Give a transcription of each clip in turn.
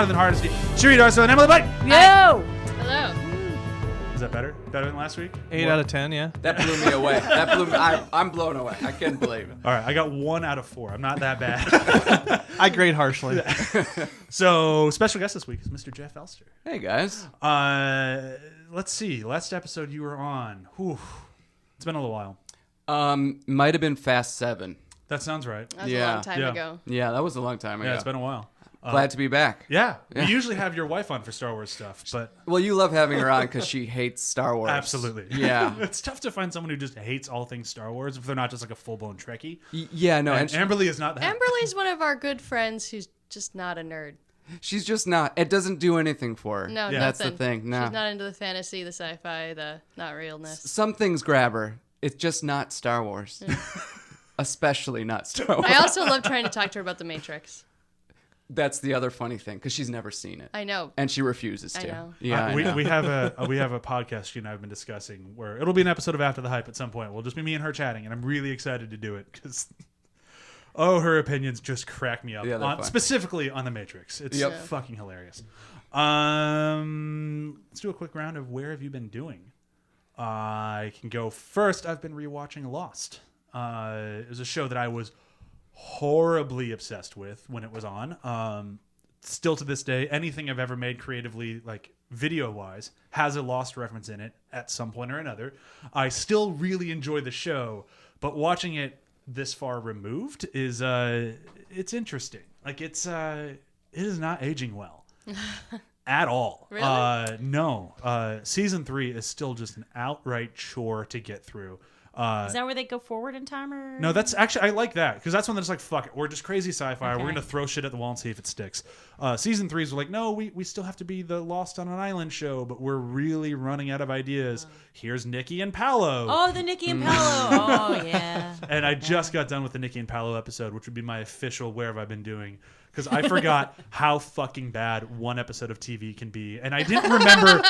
Harder Than Hardest. CHEWIE, Erso, and Emily Blake. Yo! Hello. Is that better? Better than last week? 8 out of 10, yeah. That blew me away. I'm blown away. I couldn't believe it. All right, I got 1 out of 4. I'm not that bad. I grade harshly. So, special guest this week is Mr. Jeff Elster. Hey, guys. Let's see. Last episode you were on. Whew. It's been a little while. Might have been Fast 7. That sounds right. That was a long time ago. Yeah, that was a long time ago. Yeah, it's been a while. Glad to be back. Yeah, we usually have your wife on for Star Wars stuff, but Well, you love having her on because she hates Star Wars. absolutely. Yeah. It's tough to find someone who just hates all things Star Wars if they're not just like a full-blown Trekkie. Yeah, no. And Amberly is not that. Amberly's one of our good friends who's just not a nerd. She's just not. It doesn't do anything for her. No, That's nothing. the thing. No. She's not into the fantasy, the sci-fi, the not realness. Some things grab her. It's just not Star Wars. Especially not Star Wars. I also love trying to talk to her about The Matrix. That's the other funny thing because she's never seen it. I know. And she refuses I to. know. Yeah, I we know. have a podcast she and I have been discussing where it'll be an episode of After the Hype at some point. We'll just be me and her chatting, and I'm really excited to do it because her opinions just crack me up. Yeah, they're fun. Specifically on The Matrix. It's Yep. fucking hilarious. Let's do a quick round of where have you been doing. I can go first. I've been rewatching Lost. It was a show that I was horribly obsessed with when it was on. Still to this day, anything I've ever made creatively, like video-wise, has a Lost reference in it at some point or another. I still really enjoy the show, but watching it this far removed is it's interesting. Like it is not aging well at all. Really? No. Season 3 is still just an outright chore to get through. Is that where they go forward in time? Or? No, that's actually, I like that because that's when they're just like, fuck it, we're just crazy sci-fi. Okay. We're gonna throw shit at the wall and see if it sticks. Season 3s were like, no, we still have to be the Lost on an Island show, but we're really running out of ideas. Here's Nikki and Paulo. Oh, the Nikki and Paulo. Oh, yeah. And I just got done with the Nikki and Paulo episode, which would be my official where have I been doing. Because I forgot how fucking bad one episode of TV can be. And I didn't remember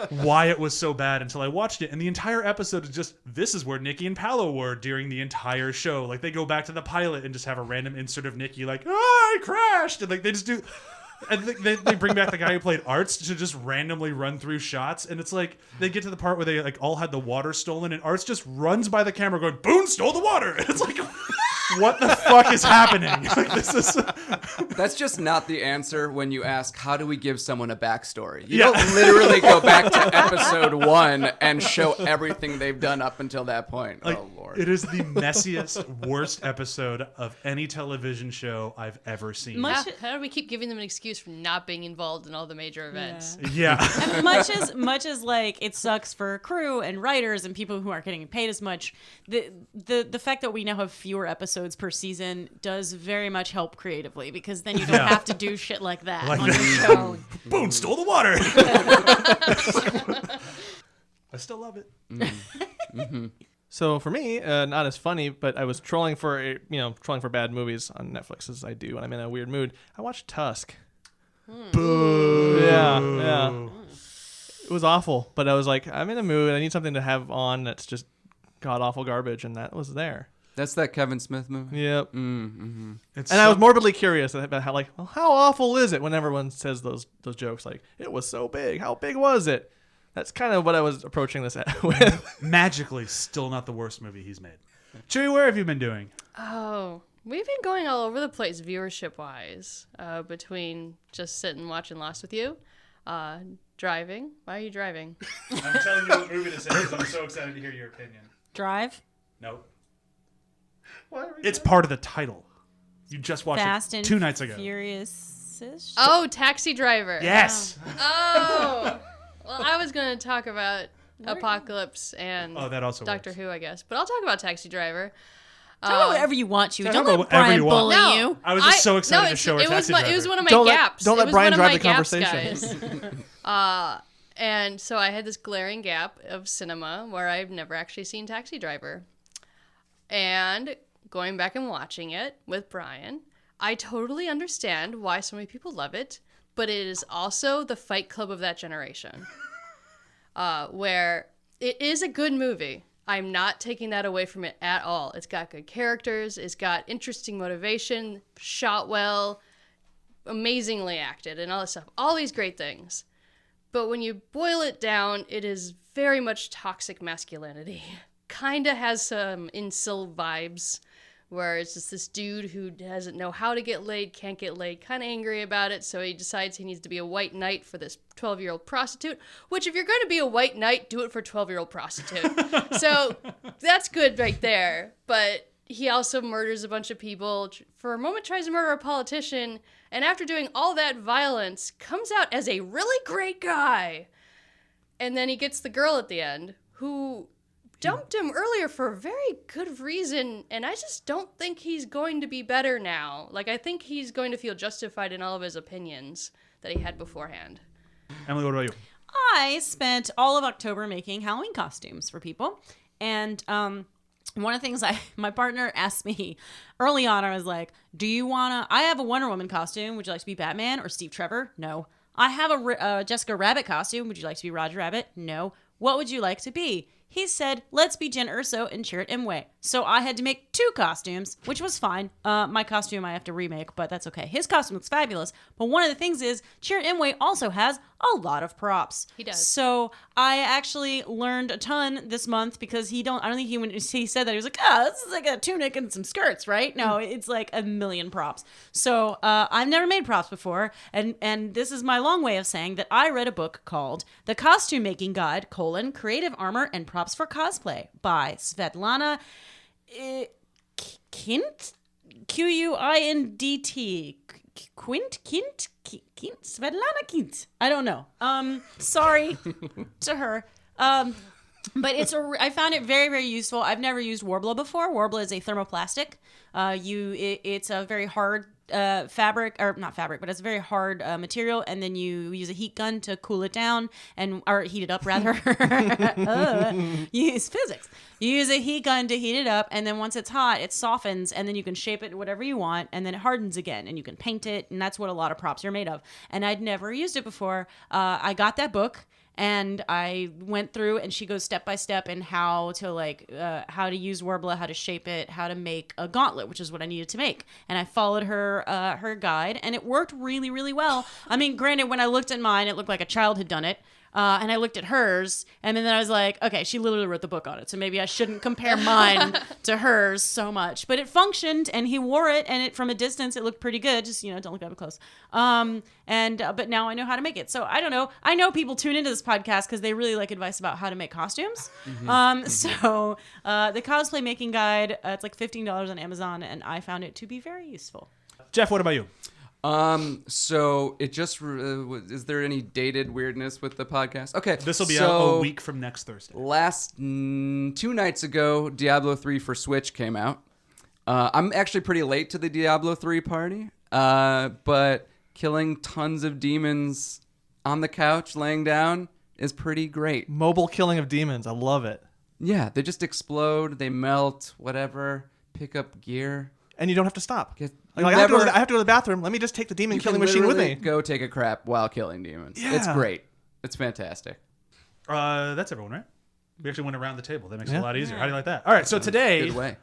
why it was so bad until I watched it. And the entire episode is just, this is where Nikki and Paulo were during the entire show. Like, they go back to the pilot and just have a random insert of Nikki like, I crashed. And like, they just do... And they bring back the guy who played Arts to just randomly run through shots. And it's like, they get to the part where they like all had the water stolen. And Arts just runs by the camera going, Boone stole the water. And it's like... What the fuck is happening? Like, this is... That's just not the answer when you ask, how do we give someone a backstory? You Yeah. don't literally go back to episode 1 and show everything they've done up until that point. Like, oh, Lord. it is the messiest, worst episode of any television show I've ever seen. Much- How do we keep giving them an excuse for not being involved in all the major events? Yeah. And much as like it sucks for crew and writers and people who aren't getting paid as much, the fact that we now have fewer episodes per season does very much help creatively because then you don't Yeah. have to do shit like that Like on your that. show. Boone stole the water. I still love it. So for me, not as funny, but I was trolling for bad movies on Netflix as I do when I'm in a weird mood. I watched Tusk. Boo. Yeah. It was awful, but I was like, I'm in a mood. I need something to have on that's just god awful garbage, and that was there. That's that Kevin Smith movie? Yep. It's And I was morbidly curious about how, like, well, how awful is it when everyone says those jokes? Like, it was so big. How big was it? That's kind of what I was approaching this with. magically still not the worst movie he's made. CHEWIE, where have you been doing? Oh, we've been going all over the place viewership-wise, between just sitting and watching Lost with you, driving. Why are you driving? I'm telling you what movie this is because I'm so excited to hear your opinion. Drive. Nope. It's part of the title. You just watched Fast it and 2 nights ago. Furious-ish. Oh, Taxi Driver. Yes. Oh. Well, I was going to talk about Apocalypse and Oh, that also Doctor works. Who, I guess. But I'll talk about Taxi Driver. Talk about whatever you want to. Talk Don't about let whatever Brian you want. bully No. you. I was just so excited to show her it was Taxi It was Driver. one of my Don't let- gaps. don't let It was Brian one of drive my the gaps, conversation. guys. And so I had this glaring gap of cinema where I've never actually seen Taxi Driver. And going back and watching it with Brian, I totally understand why so many people love it, but it is also the Fight Club of that generation. Where it is a good movie. I'm not taking that away from it at all. It's got good characters. It's got interesting motivation, shot well, amazingly acted and all this stuff. All these great things. But when you boil it down, it is very much toxic masculinity. Kinda has some incel vibes, where it's just this dude who doesn't know how to get laid, can't get laid, kind of angry about it, so he decides he needs to be a white knight for this 12-year-old prostitute, which if you're going to be a white knight, do it for a 12-year-old prostitute. So that's good right there. But he also murders a bunch of people, for a moment tries to murder a politician, and after doing all that violence, comes out as a really great guy. And then he gets the girl at the end, who dumped him earlier for a very good reason, and I just don't think he's going to be better now. Like, I think he's going to feel justified in all of his opinions that he had beforehand. Emily, what about you? I spent all of October making Halloween costumes for people, and one of the things my partner asked me early on, I was like, do you want to, I have a Wonder Woman costume, would you like to be Batman or Steve Trevor? No. I have a Jessica Rabbit costume, would you like to be Roger Rabbit? No. What would you like to be? He said, let's be Jen Erso and Chirrut. So I had to make 2 costumes, which was fine. My costume I have to remake, but that's okay. His costume looks fabulous. But one of the things is Chirrut also has a lot of props. He does. So I actually learned a ton this month because I don't think he said that. He was like, oh, this is like a tunic and some skirts, right? No, it's like a million props. So I've never made props before. And this is my long way of saying that I read a book called The Costume Making Guide, Creative Armor and Props for Cosplay by Svetlana Kint, Q-U-I-N-D-T. Kint? Svetlana Kint. I don't know. Sorry to her. But I found it very, very useful. I've never used Worbla before. Worbla is a thermoplastic. It's a very hard fabric, or not fabric, but it's a very hard material, and then you use a heat gun to cool it down, or heat it up rather. You use physics. You use a heat gun to heat it up, and then once it's hot, it softens, and then you can shape it whatever you want, and then it hardens again, and you can paint it, and that's what a lot of props are made of. And I'd never used it before. I got that book. And I went through, and she goes step by step in how to use Worbla, how to shape it, how to make a gauntlet, which is what I needed to make. And I followed her guide, and it worked really, really well. I mean, granted, when I looked at mine, it looked like a child had done it. And I looked at hers, and then I was like, okay, she literally wrote the book on it, so maybe I shouldn't compare mine to hers so much. But it functioned, and he wore it, and from a distance, it looked pretty good. Just, don't look up close. But now I know how to make it. So I don't know. I know people tune into this podcast because they really like advice about how to make costumes. So the cosplay making guide, it's like $15 on Amazon, and I found it to be very useful. Jeff, what about you? So it just is there any dated weirdness with the podcast? Okay, This will be out a week from next Thursday. Last 2 nights ago, Diablo 3 for Switch came out. I'm actually pretty late to the Diablo 3 party, but killing tons of demons on the couch, laying down, is pretty great. Mobile killing of demons. I love it. Yeah, they just explode, they melt, whatever. Pick up gear. And you don't have to stop. I You have to never- go to the bathroom. Let me just take the demon You killing can machine with literally me. go take a crap while killing demons. Yeah. It's great. It's fantastic. That's everyone, right? We actually went around the table. That makes it Yeah. a lot easier. How do you like that? All right, so today, Good way.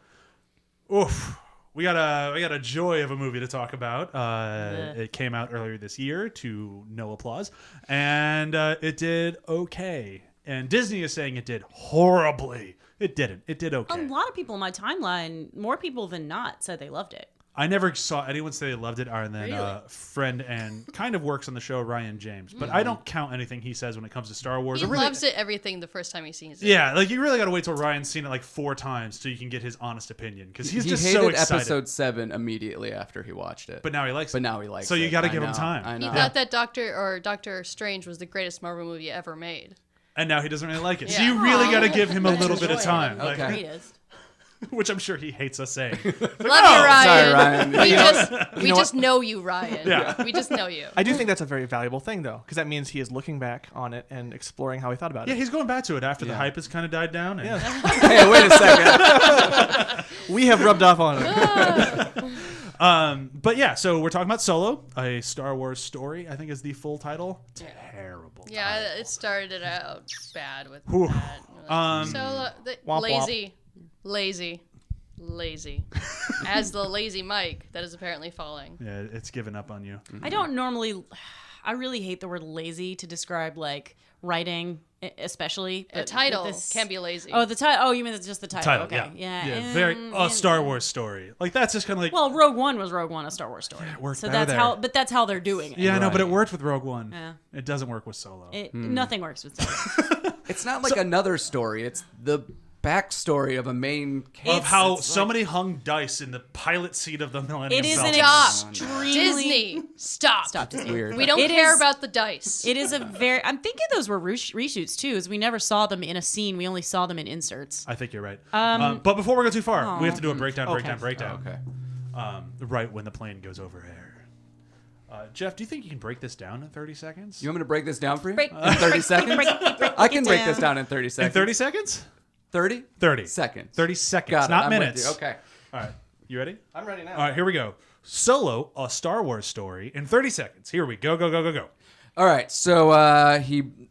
we got a joy of a movie to talk about. It came out earlier this year to no applause, and it did okay. And Disney is saying it did horribly. It didn't. It did okay. A lot of people in my timeline, more people than not, said they loved it. I never saw anyone say they loved it other than Really? friend and kind of works on the show, Ryan James. But I don't count anything he says when it comes to Star Wars. He Or really, loves it everything the first time he sees it. yeah, like you really got to wait till Ryan's seen it like 4 times so you can get his honest opinion because he's He just hated so excited. episode 7 immediately after he watched it. But now he likes it. But now he likes So it. you got to I give him know, time. I He know. thought that Doctor Strange was the greatest Marvel movie ever made. And now he doesn't really like it. So Yeah. you really got to give him a That's little bit of enjoy time. it. Like, Okay. Greatest. which I'm sure he hates us saying. Love you, Ryan. Sorry, Ryan. We just know you, Ryan. Yeah. We just know you. I do think that's a very valuable thing, though, because that means he is looking back on it and exploring how he thought about Yeah, it. he's going back to it after the Yeah. hype has kind of died down. And Yeah. Hey, wait a second. We have rubbed off on it. But yeah, so we're talking about Solo, a Star Wars story, I think is the full title. Terrible. Yeah, it started out bad with Whew. that. Um, So womp. lazy. lazy. As the lazy Mike that is apparently falling. Yeah, it's given up on you. I don't normally. I really hate the word lazy to describe like writing, especially. A title can be lazy. Oh, the title. Oh, you mean it's just the title? Okay. Yeah. Very Star Wars story. Like that's just kind of like. Well, Rogue One was Rogue One, a Star Wars story. Yeah, it worked so better that's there. how. But that's how they're doing it. Yeah, I know, but it Right. worked with Rogue One. Yeah. It doesn't work with Solo. Nothing works with Star. It's not like another story. It's the backstory of a main character. Of how It's somebody hung dice in the pilot seat of the Millennium It is Falcon. an extremely Disney, stop. Stop Disney. weird. We don't It care is- about the dice. It is a very. I'm thinking those were reshoots too, as we never saw them in a scene. We only saw them in inserts. I think you're right. But before we go too far, we have to do a breakdown. Okay. Okay. Right when the plane goes over air. Jeff, do you think you can break this down in 30 seconds? You want me to break this down for you? Break- in 30 seconds? I can break this down in 30 In seconds. 30 seconds? 30? 30 seconds. 30 seconds, Got it. not I'm with minutes. you. Okay. All right. You ready? I'm ready now. All right, here we go. Solo, a Star Wars story in 30 seconds. Here we go, go, go, go, go. All right, so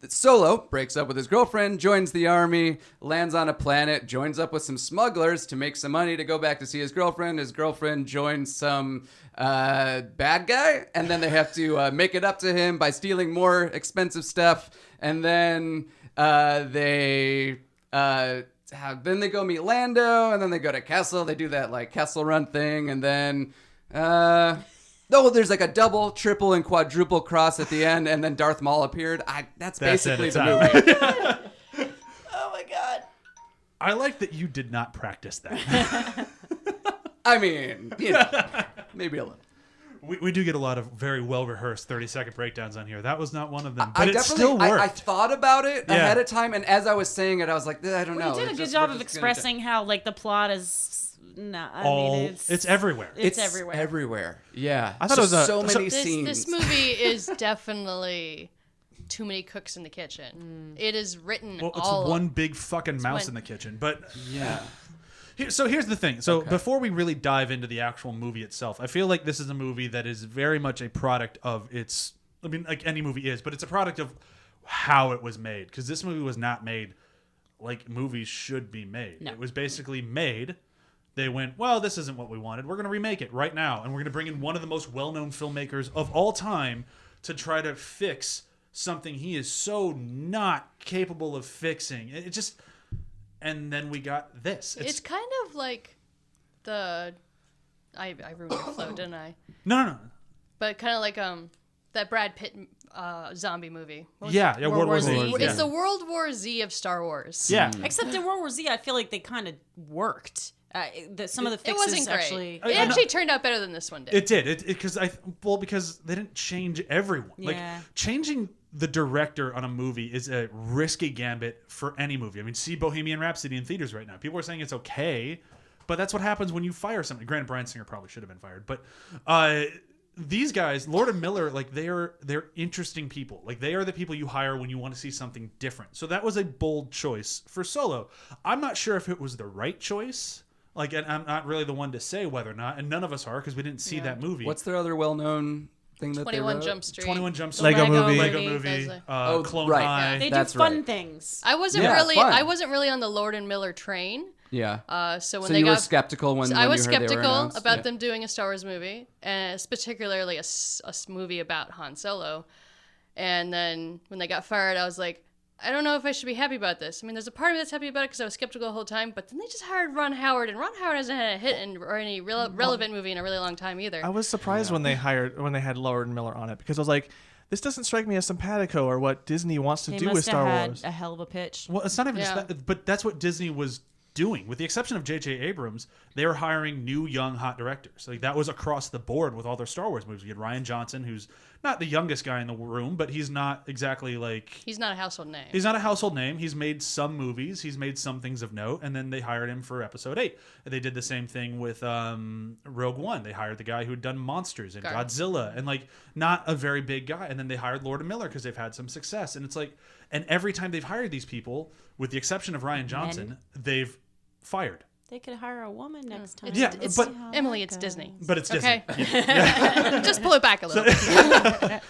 Solo breaks up with his girlfriend, joins the army, lands on a planet, joins up with some smugglers to make some money to go back to see his girlfriend. His girlfriend joins some bad guy, and then they have to make it up to him by stealing more expensive stuff. And then they go meet Lando, and then they go to Kessel. They do that like Kessel Run thing, and then. There's like a double, triple, and quadruple cross at the end, and then Darth Maul appeared. That's basically it, the it's movie. Oh my god! I like that you did not practice that. I mean, maybe a little. we do get a lot of very well-rehearsed 30-second breakdowns on here. That was not one of them, but I it definitely, still worked. I thought about it Yeah. ahead of time, and as I was saying it, I was like, I don't know. You did a It's good just- job we're of just gonna expressing how like the plot is. No, I All, mean it's everywhere. It's everywhere. Everywhere. Yeah. I thought it was so many This scenes. movie is definitely too many cooks in the kitchen. It is written Well, it's all one big fucking mouse when- in the kitchen. But Yeah. so here's the thing. So before we really dive into the actual movie itself, I feel like this is a movie that is very much a product of its. I mean, like any movie is, but it's a product of how it was made. Because this movie was not made like movies should be made. No. It was basically made. They went, well, this isn't what we wanted. We're going to remake it right now. And we're going to bring in one of the most well-known filmmakers of all time to try to fix something he is so not capable of fixing. It just... And then we got this. It's kind of like the... I ruined your flow, didn't I? No. But kind of like that Brad Pitt zombie movie. What was Yeah, it? yeah, World War Z. It's Yeah. the World War Z of Star Wars. Yeah. Except in World War Z, I feel like they kind of worked. Some of the It fixes wasn't great. actually. It actually turned out better than this one did. It did. Because they didn't change everyone. Like Yeah. changing the director on a movie is a risky gambit for any movie. I mean, see Bohemian Rhapsody in theaters right now. People are saying it's okay, but that's what happens when you fire somebody. Granted, Bryan Singer probably should have been fired, but these guys, Lord and Miller, like they're interesting people. Like they are the people you hire when you want to see something different. So that was a bold choice for Solo. I'm not sure if it was the right choice. Like, and I'm not really the one to say whether or not, and none of us are because we didn't see that movie. What's their other well-known thing that 21 they wrote? Jump Street. 21 Jump Street, Lego Lego movie. Lego movie. movie, That's Clone right. High. They That's do fun right. things. I wasn't Yeah, really fun. I wasn't really on the Lord and Miller train. Yeah. So when So they you were got skeptical when I you was heard they were skeptical announced? about Yeah. them doing a Star Wars movie, and it's particularly a movie about Han Solo. And then when they got fired, I was like, I don't know if I should be happy about this. I mean, there's a part of me that's happy about it because I was skeptical the whole time, but then they just hired Ron Howard, and Ron Howard hasn't had a hit or any relevant movie in a really long time either. I was surprised when they had Lord and Miller on it because I was like, this doesn't strike me as simpatico or what Disney wants to They do must with Star have had Wars. a hell of a pitch. Well, it's not even Yeah. just that, but that's what Disney was doing. With the exception of J.J. Abrams, they were hiring new, young, hot directors. Like that was across the board with all their Star Wars movies. You had Rian Johnson, who's not the youngest guy in the room, but he's not exactly like... He's not a household name. He's not a household name. He's made some movies. He's made some things of note. And then they hired him for Episode 8. They did the same thing with Rogue One. They hired the guy who had done Monsters and Godzilla. And, like, not a very big guy. And then they hired Lord and Miller because they've had some success. And it's like... And every time they've hired these people, with the exception of Rian Johnson, they've fired. They could hire a woman next time. Yeah, It's but- Emily, it's Disney. But it's Disney. Okay. Just pull it back a little.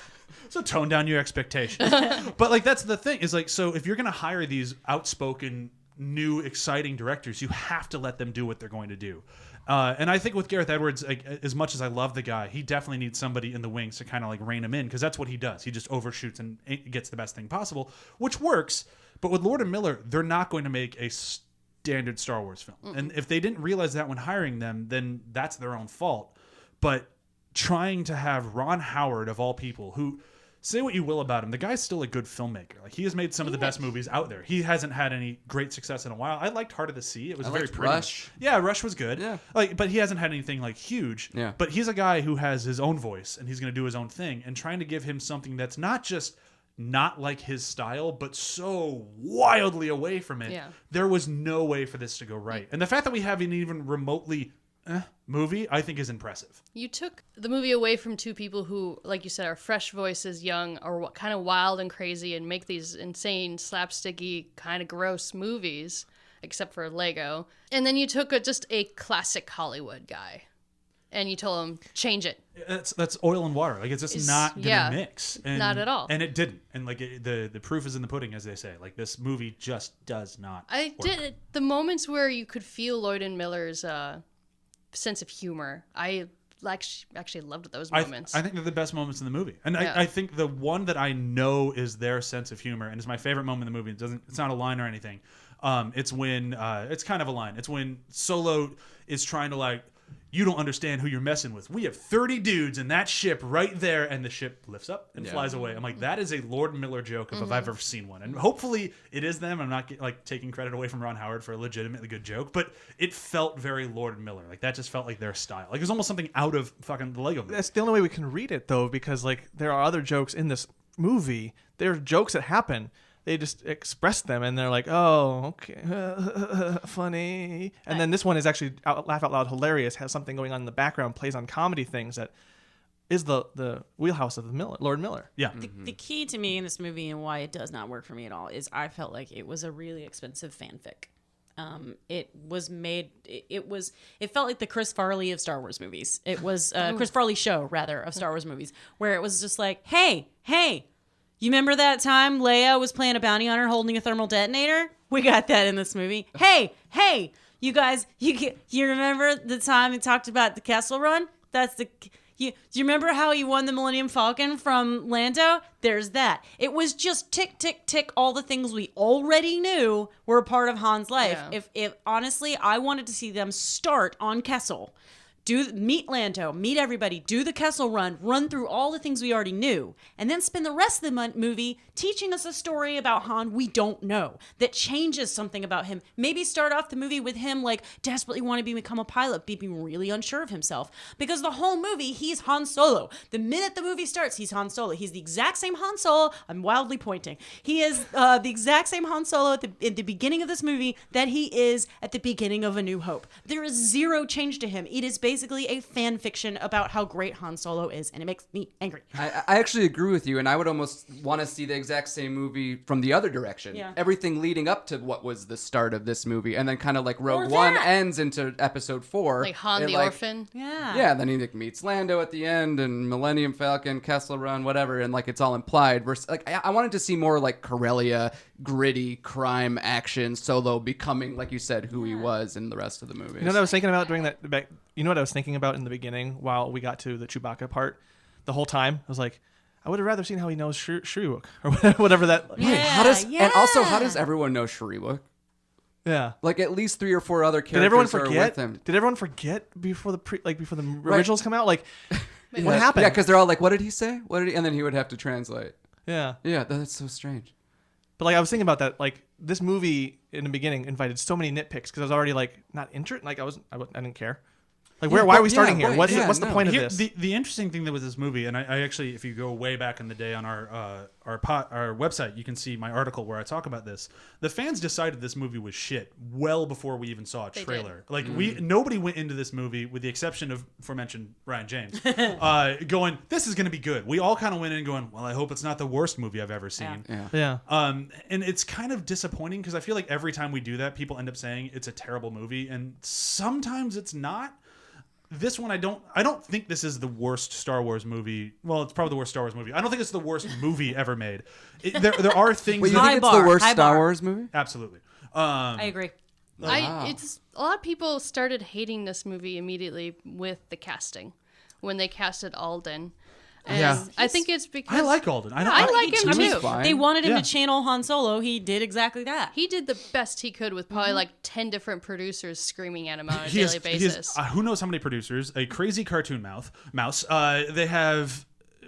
So tone down your expectations. But like that's the thing is like, so if you're gonna hire these outspoken new exciting directors, you have to let them do what they're going to do. And I think with Gareth Edwards, like, as much as I love the guy, he definitely needs somebody in the wings to kind of like rein him in, because that's what he does. He just overshoots and gets the best thing possible, which works. But with Lord and Miller, they're not going to make a standard Star Wars film. And if they didn't realize that when hiring them, then that's their own fault. But trying to have Ron Howard, of all people, who, say what you will about him, the guy's still a good filmmaker. Like, he has made some of the best movies out there. He hasn't had any great success in a while. I liked Heart of the Sea. It was very pretty. Rush. Yeah, Rush was good. Yeah. Like, but he hasn't had anything like huge. Yeah. But he's a guy who has his own voice, and he's going to do his own thing, and trying to give him something that's not just not like his style, but so wildly away from it. Yeah. There was no way for this to go right. And the fact that we have an even remotely movie, I think, is impressive. You took the movie away from two people who, like you said, are fresh voices, young, or kind of wild and crazy, and make these insane, slapsticky, kind of gross movies, except for Lego. And then you took just a classic Hollywood guy, and you told him, change it. That's oil and water. Like, it's just not gonna mix. And, not at all. And it didn't. And like the proof is in the pudding, as they say. Like, this movie just does not. The moments where you could feel Lloyd and Miller's sense of humor, I actually loved those moments. I think they're the best moments in the movie, and Yeah. I think the one that I know is their sense of humor and is my favorite moment in the movie. It's not a line or anything. It's when it's kind of a line. It's when Solo is trying to, like, you don't understand who you're messing with. We have 30 dudes in that ship right there, and the ship lifts up and flies away. I'm like, that is a Lord Miller joke if I've ever seen one. And hopefully it is them. I'm not like taking credit away from Ron Howard for a legitimately good joke, but it felt very Lord Miller. Like, that just felt like their style. Like, it was almost something out of fucking the Lego movie. That's the only way we can read it, though, because like there are other jokes in this movie. There are jokes that happen. They just express them, and they're like, "Oh, okay, funny." And then this one is actually laugh out loud hilarious. Has something going on in the background, plays on comedy things that is the wheelhouse of the Lord Miller. Yeah. The key to me in this movie and why it does not work for me at all is I felt like it was a really expensive fanfic. It was made. It felt like the Chris Farley of Star Wars movies. It was Chris Farley show rather of Star Wars movies, where it was just like, hey. You remember that time Leia was playing a bounty hunter holding a thermal detonator? We got that in this movie. Hey, you guys, you remember the time we talked about the Kessel Run? Do you remember how he won the Millennium Falcon from Lando? There's that. It was just tick, tick, tick, all the things we already knew were a part of Han's life. Yeah. If honestly, I wanted to see them start on Kessel. Meet Lando, meet everybody, do the Kessel Run through all the things we already knew, and then spend the rest of the movie teaching us a story about Han we don't know, that changes something about him. Maybe start off the movie with him, like, desperately wanting to become a pilot, being really unsure of himself. Because the whole movie, he's Han Solo. The minute the movie starts, he's Han Solo. He's the exact same Han Solo. I'm wildly pointing. He is the exact same Han Solo at the beginning of this movie that he is at the beginning of A New Hope. There is zero change to him. It is basically a fan fiction about how great Han Solo is, and it makes me angry. I actually agree with you, and I would almost want to see the exact same movie from the other direction. Yeah. Everything leading up to what was the start of this movie, and then kind of like Or Rogue that. One ends into Episode 4. Like Han It, the like, Orphan. Yeah. Yeah, then he like, meets Lando at the end, and Millennium Falcon, Kessel Run, whatever, and like it's all implied. Versus, like I wanted to see more like Corellia, gritty crime action, Solo becoming, like you said, who he was in the rest of the movies. You know what I was thinking about during that? You know what I was thinking about in the beginning while we got to the Chewbacca part? The whole time I was like, I would have rather seen how he knows Chirrut or whatever that. Yeah. Wait, and also how does Yeah. everyone know Chirrut? Yeah. Like at least 3 or 4 other characters Did everyone are forget? with him. Did everyone forget before before the originals come out? Like, what Yeah. happened? Yeah, because they're all like, "What did he say? What did he?" And then he would have to translate. Yeah. Yeah, that's so strange. But like I was thinking about that, like this movie in the beginning invited so many nitpicks because I was already like not interested. Like I didn't care. Like why are we starting here? right, What's yeah, the point of Here, this? the interesting thing that with this movie, and I actually, if you go way back in the day on our website, you can see my article where I talk about this. The fans decided this movie was shit well before we even saw a trailer. Like nobody went into this movie, with the exception of aforementioned Ryan James, going, "This is going to be good." We all kind of went in going, "Well, I hope it's not the worst movie I've ever seen." Yeah. And it's kind of disappointing because I feel like every time we do that, people end up saying it's a terrible movie, and sometimes it's not. This one, I don't think this is the worst Star Wars movie. Well, it's probably the worst Star Wars movie. I don't think it's the worst movie ever made. There are things. Wait, you that, think it's bar, the worst high Star bar. Wars movie? absolutely. I agree. It's a lot of people started hating this movie immediately with the casting when they casted Alden. And Yeah. I think it's because I like Alden. I like him He's too. fine. They wanted him Yeah. to channel Han Solo. He did exactly that. He did the best he could with probably like 10 different producers screaming at him on a He daily has, basis. who knows how many producers, a crazy cartoon mouse. They have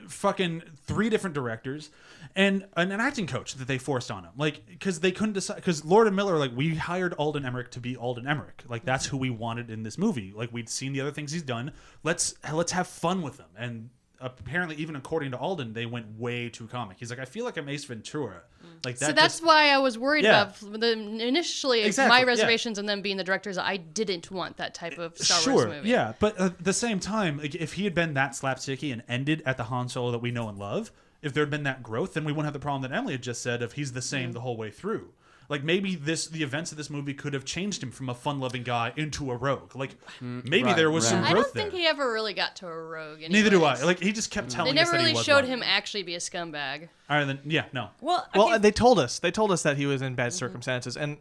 fucking 3 different directors and an acting coach that they forced on him. Like, because they couldn't decide. Because Lord and Miller, like, we hired Alden Emmerich to be Alden Emmerich. Like, that's who we wanted in this movie. Like, we'd seen the other things he's done. Let's have fun with him. And apparently, even according to Alden, they went way too comic. He's like, I feel like I'm Ace Ventura. Like that. So that's why I was worried Yeah. about initially Exactly, my yeah. reservations and them being the directors. I didn't want that type of Star Wars movie. Yeah, but at the same time, like, if he had been that slapsticky and ended at the Han Solo that we know and love, if there had been that growth, then we wouldn't have the problem that Emily had just said of he's the same the whole way through. Like, maybe the events of this movie could have changed him from a fun-loving guy into a rogue. Like, maybe right, there was some right. I growth don't think there. he ever really got to a rogue. Neither do I. anyways. Like, he just kept telling They us never that he really was showed one. him actually be a scumbag. All right, then, yeah, no. Well, Well, they told us. They told us that he was in bad circumstances, and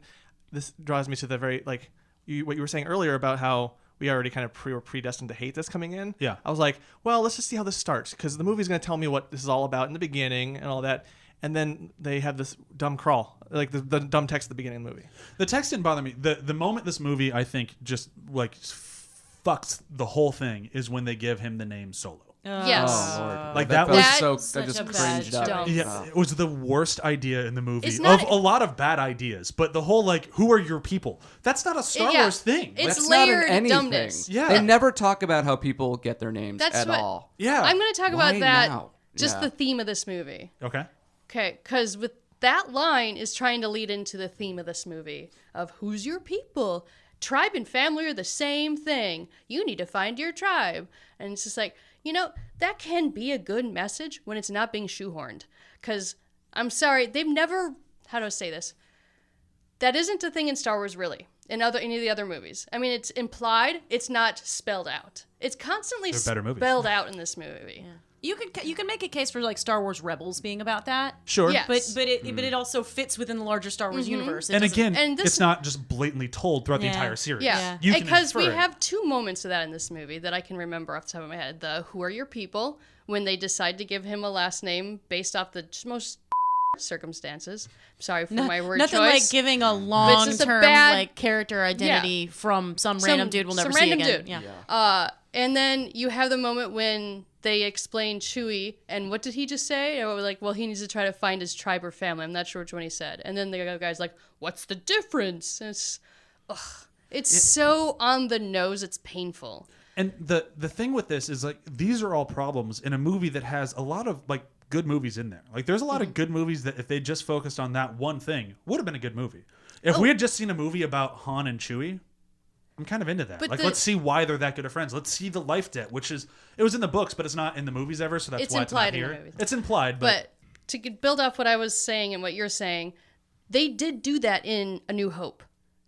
this draws me to the very what you were saying earlier about how we already kind of were predestined to hate this coming in. Yeah. I was like, well, let's just see how this starts because the movie's going to tell me what this is all about in the beginning and all that, and then they have this dumb crawl, like the dumb text at the beginning of the movie. The text didn't bother me. The moment this movie, I think, just like fucks the whole thing is when they give him the name Solo. Yes. Oh, Lord. Like, that that was so such that just a bad cringed up. jump. Yeah, it was the worst idea in the movie It's not- of a lot of bad ideas. But the whole, like, who are your people? That's not a Star Yeah. Wars thing. It's That's not in layered anything. dumbness. Yeah. They never talk about how people get their names That's at what- all. Yeah. I'm going to talk Why about that. now? Just Yeah. the theme of this movie. Okay. Okay, because with that line is trying to lead into the theme of this movie of who's your people. Tribe and family are the same thing. You need to find your tribe. And it's just like, that can be a good message when it's not being shoehorned. Because, I'm sorry, they've never, how do I say this? That isn't a thing in Star Wars, really. In any of the other movies. I mean, it's implied, it's not spelled out. It's constantly They're better movies. spelled out in this movie. you can make a case for like Star Wars Rebels being about that. Sure. Yeah. But it also fits within the larger Star Wars universe. It And doesn't- again, And this- it's not just blatantly told throughout the Yeah. entire series. Yeah, You can because we infer it. have 2 moments of that in this movie that I can remember off the top of my head. The "Who are your people?" when they decide to give him a last name based off the most circumstances. Sorry for my word nothing choice. like giving a just a long-term bad- like character identity from some random dude we'll never some see random again. dude. Yeah. And then you have the moment when they explain CHEWIE, and what did he just say? Or like, well, he needs to try to find his tribe or family. I'm not sure which one he said. And then the other guy's like, what's the difference? And it's so on the nose, it's painful. And the thing with this is, like, these are all problems in a movie that has a lot of, like, good movies in there. Like, there's a lot of good movies that if they just focused on that one thing, would have been a good movie. If we had just seen a movie about Han and Chewie, I'm kind of into that. But Like, the- let's see why they're that good of friends. Let's see the life debt, which is, it was in the books, but it's not in the movies ever, so that's It's why it's not implied in the here. movies. It's implied, but To build off what I was saying and what you're saying, they did do that in A New Hope.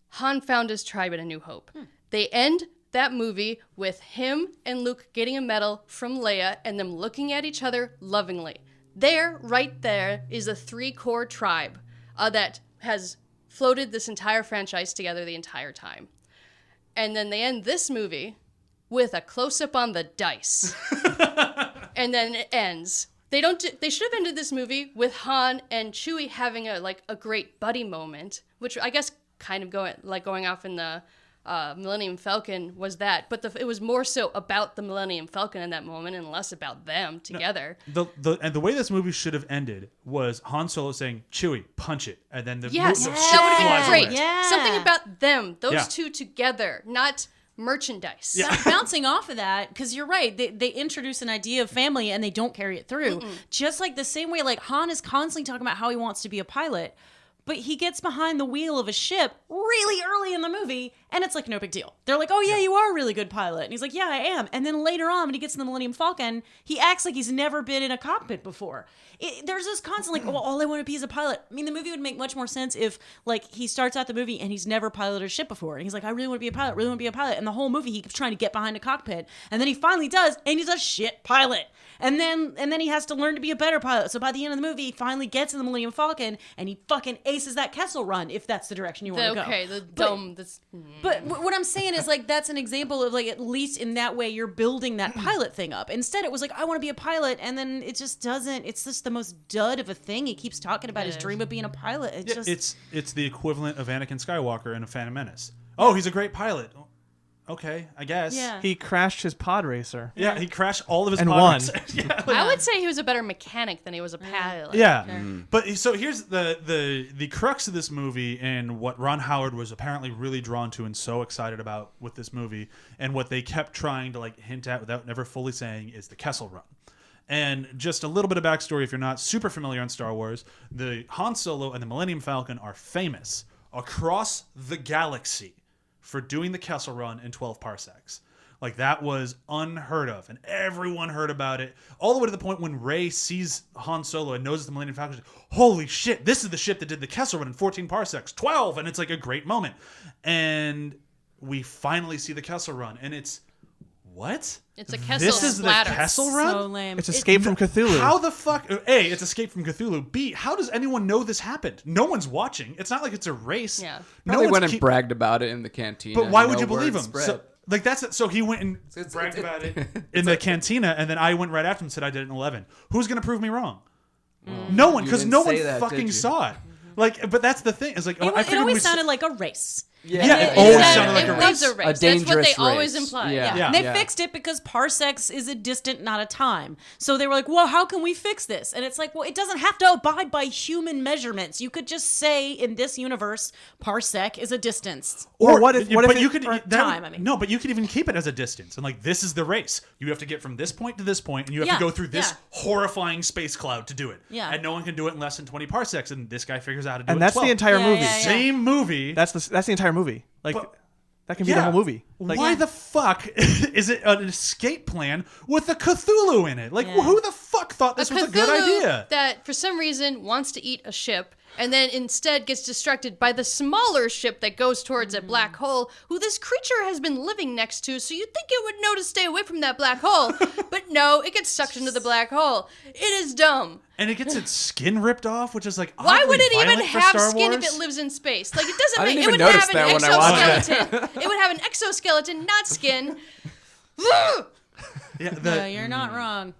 Han found his tribe in A New Hope. They end that movie with him and Luke getting a medal from Leia and them looking at each other lovingly. Right there, is a 3-core tribe that has floated this entire franchise together the entire time. And then they end this movie with a close-up on the dice. And then it ends. They should have ended this movie with Han and Chewie having a great buddy moment, which I guess kind of going off in the Millennium Falcon was that, but it was more so about the Millennium Falcon in that moment and less about them together. the way this movie should have ended was Han Solo saying, "Chewie, punch it," and then the Yes, the ship that would have flies been great. away. Yeah. Something about them, those Yeah. two together, not merchandise. Bouncing off of that, because you're right, they introduce an idea of family and they don't carry it through. Just like the same way, like Han is constantly talking about how he wants to be a pilot, but he gets behind the wheel of a ship really early in the movie And it's like no big deal. They're like, oh yeah, you are a really good pilot. And he's like, yeah, I am. And then later on, when he gets in the Millennium Falcon, he acts like he's never been in a cockpit before. There's this constant like, well, all I want to be is a pilot. I mean, the movie would make much more sense if like he starts out the movie and he's never piloted a ship before. And he's like, I really want to be a pilot, really want to be a pilot. And the whole movie, he keeps trying to get behind a cockpit. And then he finally does, and he's a shit pilot. And then he has to learn to be a better pilot. So by the end of the movie, he finally gets in the Millennium Falcon, and he fucking aces that Kessel Run, if that's the direction you want to go. Okay, the dome. But what I'm saying is, like, that's an example of, like, at least in that way, you're building that pilot thing up. Instead, it was like, I want to be a pilot, and then it just doesn't. It's just the most dud of a thing. He keeps talking about his dream of being a pilot. It's the equivalent of Anakin Skywalker in A Phantom Menace. Oh, he's a great pilot. Okay, I guess. Yeah. He crashed his pod racer. Yeah, he crashed all of his And pod won. racers. Yeah. I would say he was a better mechanic than he was a pilot. Yeah, but so here's the crux of this movie, and what Ron Howard was apparently really drawn to and so excited about with this movie, and what they kept trying to like hint at without never fully saying, is the Kessel Run. And just a little bit of backstory, if you're not super familiar on Star Wars, the Han Solo and the Millennium Falcon are famous across the galaxy for doing the Kessel Run in 12 parsecs. Like, that was unheard of, and everyone heard about it, all the way to the point when Rey sees Han Solo and knows it's the Millennium Falcon. She's like, holy shit, this is the ship that did the Kessel Run in 14 parsecs, 12, and it's like a great moment. And we finally see the Kessel Run, and it's, what? It's a Kessel This is splatter. the Kessel Run? So lame. It's Escape from Cthulhu. How the fuck? A, it's Escape from Cthulhu. B, how does anyone know this happened? No one's watching. It's not like it's a race. Yeah. No Probably one's went and bragged about it in the cantina. But why and would no you believe word him? spread. So, like, that's it. So he went and bragged about it in the cantina, and then I went right after him and said I did it in 11. Who's going to prove me wrong? No one, You because didn't no one say that, fucking did you? saw it. Like, but that's the thing. It's like, I It figured always we sounded like a race. Yeah, it always sounded like it a was race. a race. A That's what they dangerous always race. imply. Yeah. Yeah. And they fixed it because parsecs is a distant, not a time. So they were like, well, how can we fix this? And it's like, well, it doesn't have to abide by human measurements. You could just say, in this universe, parsec is a distance. Or what if but it- you could or that time, would- I mean. No, but you could even keep it as a distance, and like, this is the race. You have to get from this point to this point, and you have Yeah, to go through this yeah. horrifying space cloud to do it. Yeah. And no one can do it in less than 20 parsecs, and this guy figures out how to do it. And in that's 12. the entire Yeah, movie. yeah, yeah. Same movie. That's the entire movie. Like, But- that can be the whole movie. Like, Why the fuck is it an escape plan with a Cthulhu in it? Like, Yeah. who the fuck thought this was a good Cthulhu idea? that for some reason wants to eat a ship and then instead gets distracted by the smaller ship that goes towards a black hole, who this creature has been living next to, so you'd think it would know to stay away from that black hole. But no, it gets sucked into the black hole. It is dumb. And it gets its skin ripped off, which is like, Why oddly would it even violent for have Star skin Wars? if it lives in space? Like, it doesn't I make didn't it even would notice have an that when I watched exoskeleton. It would have an exoskeleton, not skin. Yeah, No, you're not wrong.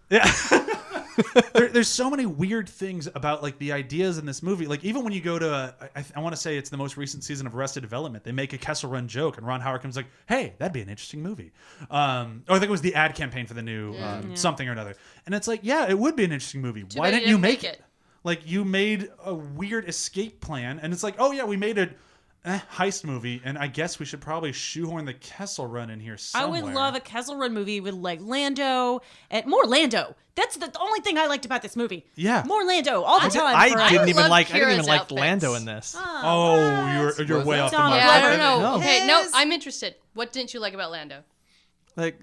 there's so many weird things about like the ideas in this movie. Like, even when you go to, I want to say it's the most recent season of Arrested Development, they make a Kessel Run joke, and Ron Howard comes like, "Hey, that'd be an interesting movie." I think it was the ad campaign for the new something or another, and it's like, yeah, it would be an interesting movie. Why bad didn't you you didn't make make it? it. Like, you made a weird escape plan, and it's like, oh yeah, we made a heist movie, and I guess we should probably shoehorn the Kessel Run in here I somewhere. would love a Kessel Run movie with like Lando and more Lando. That's the only thing I liked about this movie. Yeah. More Lando all the time. I forever. didn't even love like Kira's outfits. Lando in this. Oh, you're Was way it? off the Donald mark. Yeah, I Glover. don't know. No. Okay, no, Yes. I'm interested. What didn't you like about Lando? Like,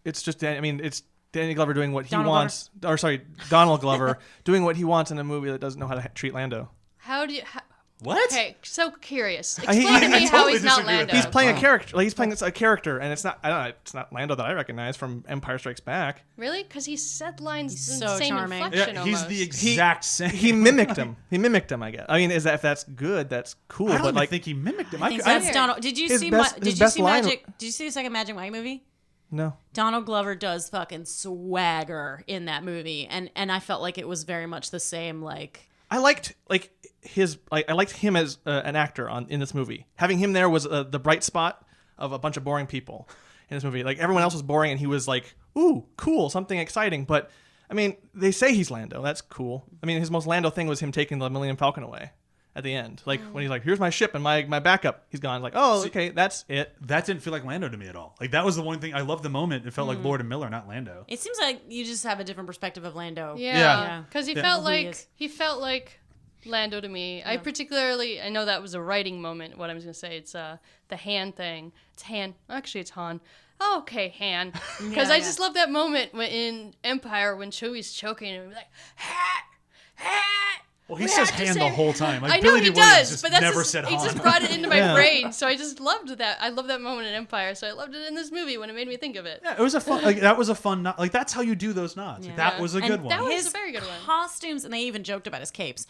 it's just, I mean, it's Danny Glover doing what he Donald wants. Or sorry, Donald Glover doing what he wants in a movie that doesn't know how to treat Lando. How do you... What? Okay, so curious. he- Explain to I me how totally he's not disagree with Lando. that. He's playing a character. Like, he's playing a character, and it's not. I don't know. It's not Lando that I recognize from Empire Strikes Back. Really? Because he said lines He's in so the same charming. inflection Yeah, he's almost. the exact same. He mimicked him. I guess. I mean, is that if that's good? That's cool. I don't but even like, think he mimicked him. I think I- that's Donald. Did you His see? best- Did his you best see line- Magic? Did you see the second Magic Mike movie? no. Donald Glover does fucking swagger in that movie, and I felt like it was very much the same. Like, I liked I liked him as an actor in this movie. Having him there was the bright spot of a bunch of boring people in this movie. Like, everyone else was boring, and he was like, "Ooh, cool, something exciting." But I mean, they say he's Lando. That's cool. I mean, his most Lando thing was him taking the Millennium Falcon away at the end. Like, when he's like, "Here's my ship and my backup." He's gone. Like, "Oh, okay, that's it." that didn't feel like Lando to me at all. Like, that was the one thing I loved the moment. It felt like Lord and Miller, not Lando. it seems like you just have a different perspective of Lando. Yeah, Yeah. because he Yeah. felt Who he like is. he felt like Lando to me. I know that was a writing moment. What I was going to say, it's the Han thing. It's Han. Actually, it's Han. Oh, okay, Han. Because I just love that moment in Empire when Chewie's choking and like, hat, hat. Well, he says Han the whole time. Like, I know Billy he Dee Williams does, just but that's never just, said he Han. just brought it into my brain. So I just loved that. I love that moment in Empire. So I loved it in this movie when it made me think of it. Yeah, it was a fun. Like, that was a fun. Like, that's how you do those nods. Like, that was a good one. That was His a very good one. costumes, and they even joked about his capes.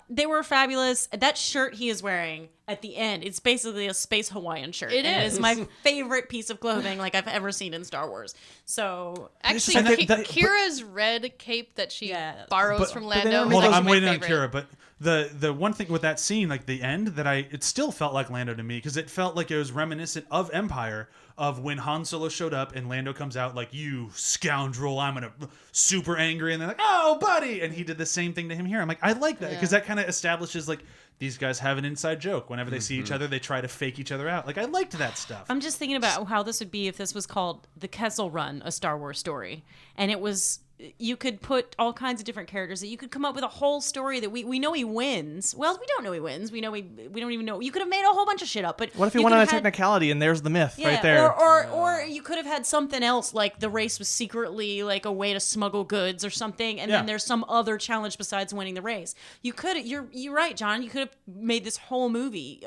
They were fabulous. That shirt he is wearing at the end, it's basically a space Hawaiian shirt. It and is. It is my favorite piece of clothing like I've ever seen in Star Wars. So Actually, And that- Kira's red cape that she borrows from but they Lando. never is Hold on, actually I'm my waiting on favorite. Kira, but the one thing with that scene, like the end, that it still felt like Lando to me, because it felt like it was reminiscent of Empire, of when Han Solo showed up and Lando comes out like, "You scoundrel, I'm gonna super angry," and they're like, "Oh, buddy," and he did the same thing to him here. I'm like, I like that because that kind of establishes like these guys have an inside joke. Whenever they see each other, they try to fake each other out. Like, I liked that stuff. I'm just thinking about how this would be if this was called The Kessel Run, a Star Wars story. And it was, you could put all kinds of different characters that you could come up with a whole story that we know he wins. Well, we don't know he wins. We know we don't even know. You could have made a whole bunch of shit up. But What if he you went on could a have had- technicality and there's the myth Yeah, right there? or you could have had something else, like the race was secretly like a way to smuggle goods or something, and then there's some other challenge besides winning the race. You could, you're right, John. You could have made this whole movie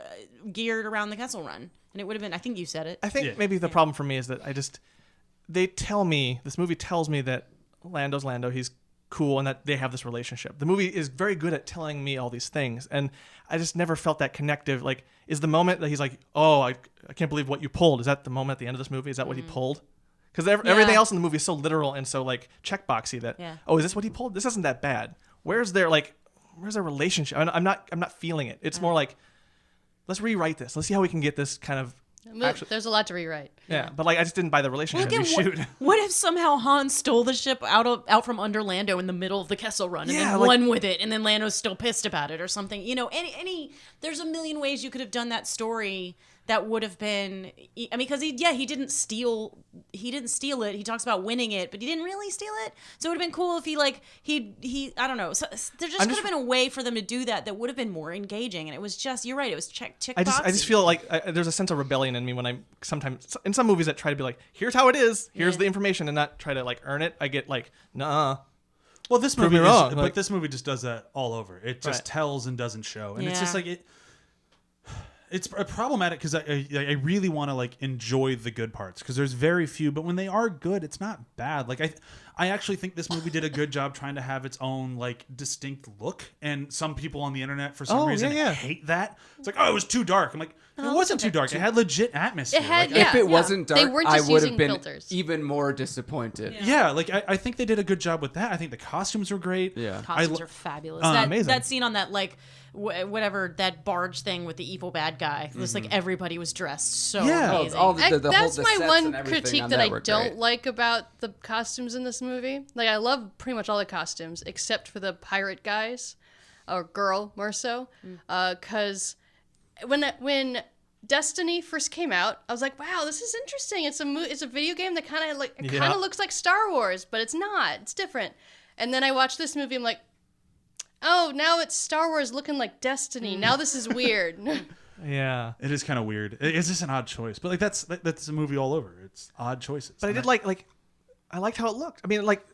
geared around the Kessel Run, and it would have been. I think you said it. I think maybe the problem for me is that this movie tells me that Lando's Lando, he's cool, and that they have this relationship. The movie is very good at telling me all these things, and I just never felt that connective. Like, is the moment that he's like, "Oh, I can't believe what you pulled," is that the moment at the end of this movie? Is that what he pulled? Because everything else in the movie is so literal and so like checkboxy that, oh, is this what he pulled? This isn't that bad. Where's their relationship? I'm not feeling it. It's more like, let's rewrite this. Let's see how we can get this kind of. There's a lot to rewrite. Yeah, but like I just didn't buy the relationship. Well, again, what if somehow Han stole the ship out from under Lando in the middle of the Kessel Run and then won with it, and then Lando's still pissed about it or something? You know, there's a million ways you could have done that story that would have been. I mean, because he didn't steal it. He talks about winning it, but he didn't really steal it. So it would have been cool if he I don't know. So there could have been a way for them to do that would have been more engaging. And it was just, you're right, it was check. I just feel like there's a sense of rebellion in me when I sometimes in some movies that try to be like, here's how it is, here's the information, and not try to like earn it. I get like, nah. Well, this Prove movie me wrong. but Like- this movie just does that all over. It just tells and doesn't show, and it's just like it. It's problematic because I really want to like enjoy the good parts because there's very few, but when they are good, it's not bad. Like I actually think this movie did a good job trying to have its own like distinct look, and some people on the internet for some reason hate that. It's like, oh, it was too dark. I'm like, it wasn't too dark. It had legit atmosphere. It had, Like, If it wasn't dark, They weren't I just would using have been filters. even more disappointed. Yeah, like I think they did a good job with that. I think the costumes were great. Yeah. Costumes are fabulous. Amazing. That scene on that like whatever that barge thing with the evil bad guy. Just like everybody was dressed so amazing. all the whole That's the my sets one and everything critique on that I were don't great. like about the costumes in this movie. Like, I love pretty much all the costumes except for the pirate guys, or girl more so, because when Destiny first came out, I was like, wow, this is interesting. It's a video game that kind of looks like Star Wars, but it's not. It's different. And then I watched this movie. I'm like, oh, now it's Star Wars looking like Destiny. Now this is weird. Yeah. It is kind of weird. It's just an odd choice, but like that's a movie all over. It's odd choices. But I did like I liked how it looked. I mean, like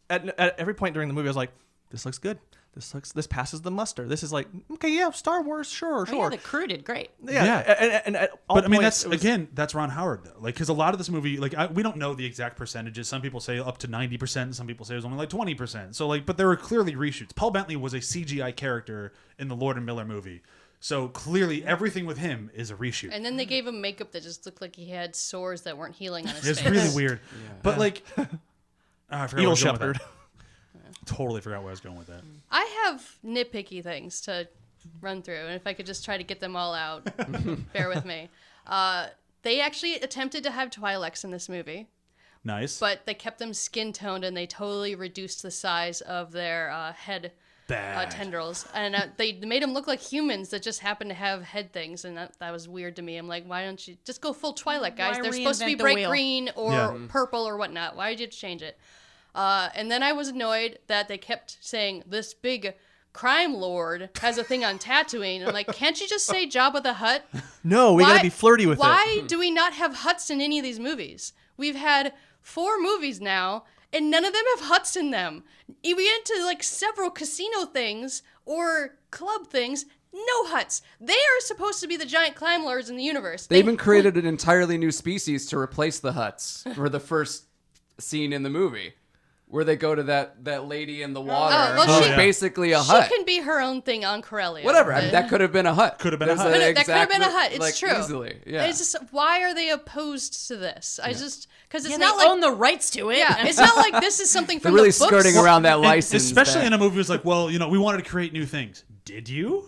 at every point during the movie, I was like, this looks good. This passes the muster. This is like, okay, yeah, Star Wars, sure. Oh, yeah, the crew did great. Yeah. And at all But I mean, points, that's Ron Howard though. Like, because a lot of this movie, like we don't know the exact percentages. Some people say up to 90%. Some people say it was only like 20%. So like, but there were clearly reshoots. Paul Bentley was a CGI character in the Lord and Miller movie. So clearly, everything with him is a reshoot. And then they gave him makeup that just looked like he had sores that weren't healing on his It's face. really weird. But like, I forgot where I Evil was going with Shepherd. that. Totally forgot where I was going with that. I have nitpicky things to run through, and if I could just try to get them all out, bear with me. They actually attempted to have Twi'leks in this movie, Nice. but they kept them skin toned, and they totally reduced the size of their head Bad. tendrils, and they made them look like humans that just happen to have head things, and that was weird to me. I'm like, why don't you just go full Twi'lek, guys? Why They're supposed to be reinvent the bright wheel? green or purple or whatnot. Why did you change it? And then I was annoyed that they kept saying this big crime lord has a thing on Tatooine. And like, can't you just say Jabba the Hutt? No, we gotta be flirty with it. Why do we not have huts in any of these movies? We've had 4 movies now, and none of them have huts in them. We get into like several casino things or club things. No huts. They are supposed to be the giant crime lords in the universe. They even created an entirely new species to replace the huts for the first scene in the movie, where they go to that lady in the water. well, who's basically a hut. She can be her own thing on Corellia. Whatever. I mean, that could have been a hut. Could have been a hut. That could have been a hut. It's like, true. Easily. Yeah. It's just, why are they opposed to this? Because it's Yeah, not they like own the rights to it. yeah, it's not like this is something They're from really the books. skirting around that And license. especially in a movie that's like, well, we wanted to create new things. Did you? Or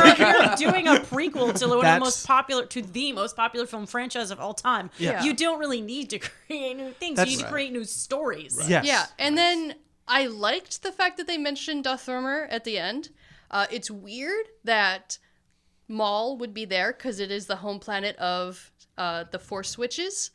if you're doing a prequel to one of the That's- most popular film franchise of all time, Yeah. you don't really need to create new things. That's- You need to create new stories. Yes. Yeah, and then I liked the fact that they mentioned Darth Vader at the end. It's weird that Maul would be there because it is the home planet of the Force Switches.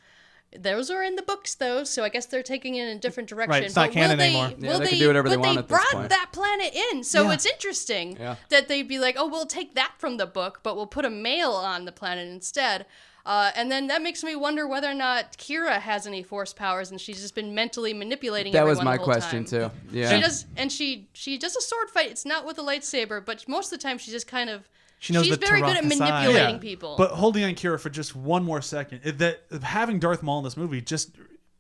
Those are in the books, though, so I guess they're taking it in a different direction. Right, it's not canon anymore. Yeah, they can do whatever they want at this brought point. that planet in, so Yeah. it's interesting Yeah. that they'd be like, oh, we'll take that from the book, but we'll put a male on the planet instead. And then that makes me wonder whether or not Kira has any Force powers, and she's just been mentally manipulating that everyone was my the whole question time. too. Yeah. She does, and she does a sword fight. It's not with a lightsaber, but most of the time she's just kind of. She knows she's the very good at Taraka side. manipulating Yeah. people. But holding on Kira for just one more second, that having Darth Maul in this movie just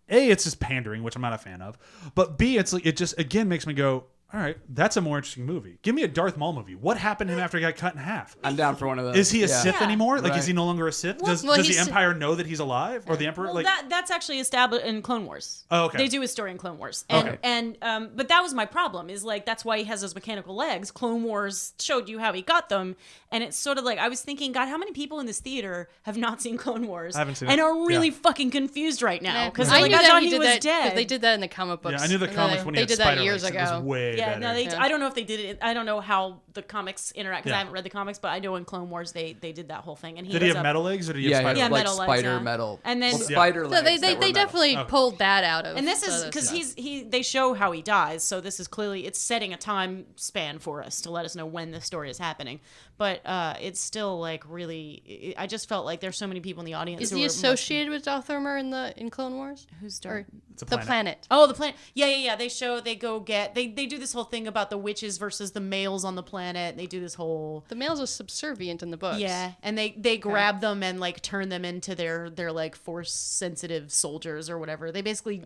it's just pandering, which I'm not a fan of. But B, it's like it just again makes me go, all right, that's a more interesting movie. Give me a Darth Maul movie. What happened to him after he got cut in half? I'm down for one of those. Is he a Yeah. Sith Yeah. anymore? Like, Right. is he no longer a Sith? Well, Does the he's- Empire know that he's alive, or the Emperor? Well, like, that's actually established in Clone Wars. Oh, okay. They do his story in Clone Wars, and Okay. but that was my problem. Is like that's why he has those mechanical legs. Clone Wars showed you how he got them, and it's sort of like I was thinking, God, how many people in this theater have not seen Clone Wars I haven't seen and it. are really Yeah. fucking confused right now because I like, knew I that thought he did was that dead. they did that in the comic books. yeah, I knew the And comics they, when he they had did spider that years legs. It ago. was way Yeah, better. no, Yeah. I don't know if they did it. I don't know how the comics interact because Yeah. I haven't read the comics, but I know in Clone Wars they did that whole thing. And Did he was have up- metal legs, or did he Yeah, have spider he had, legs? like metal legs, spider yeah. metal. And then- Well, Yeah. spider So legs. they that were metal. definitely Okay. pulled that out of. And this is other because stuff. they show how he dies, so this is clearly it's setting a time span for us to let us know when this story is happening. But it's still like really, I just felt like there's so many people in the audience. Is who he are associated with Darth Vader in Clone Wars? Who's Or Darth? It's a the planet. planet? Oh, the planet. Yeah. They do this whole thing about the witches versus the males on the planet. They do this whole. The males are subservient in the books. Yeah, and they grab them and like turn them into their like force sensitive soldiers or whatever. They basically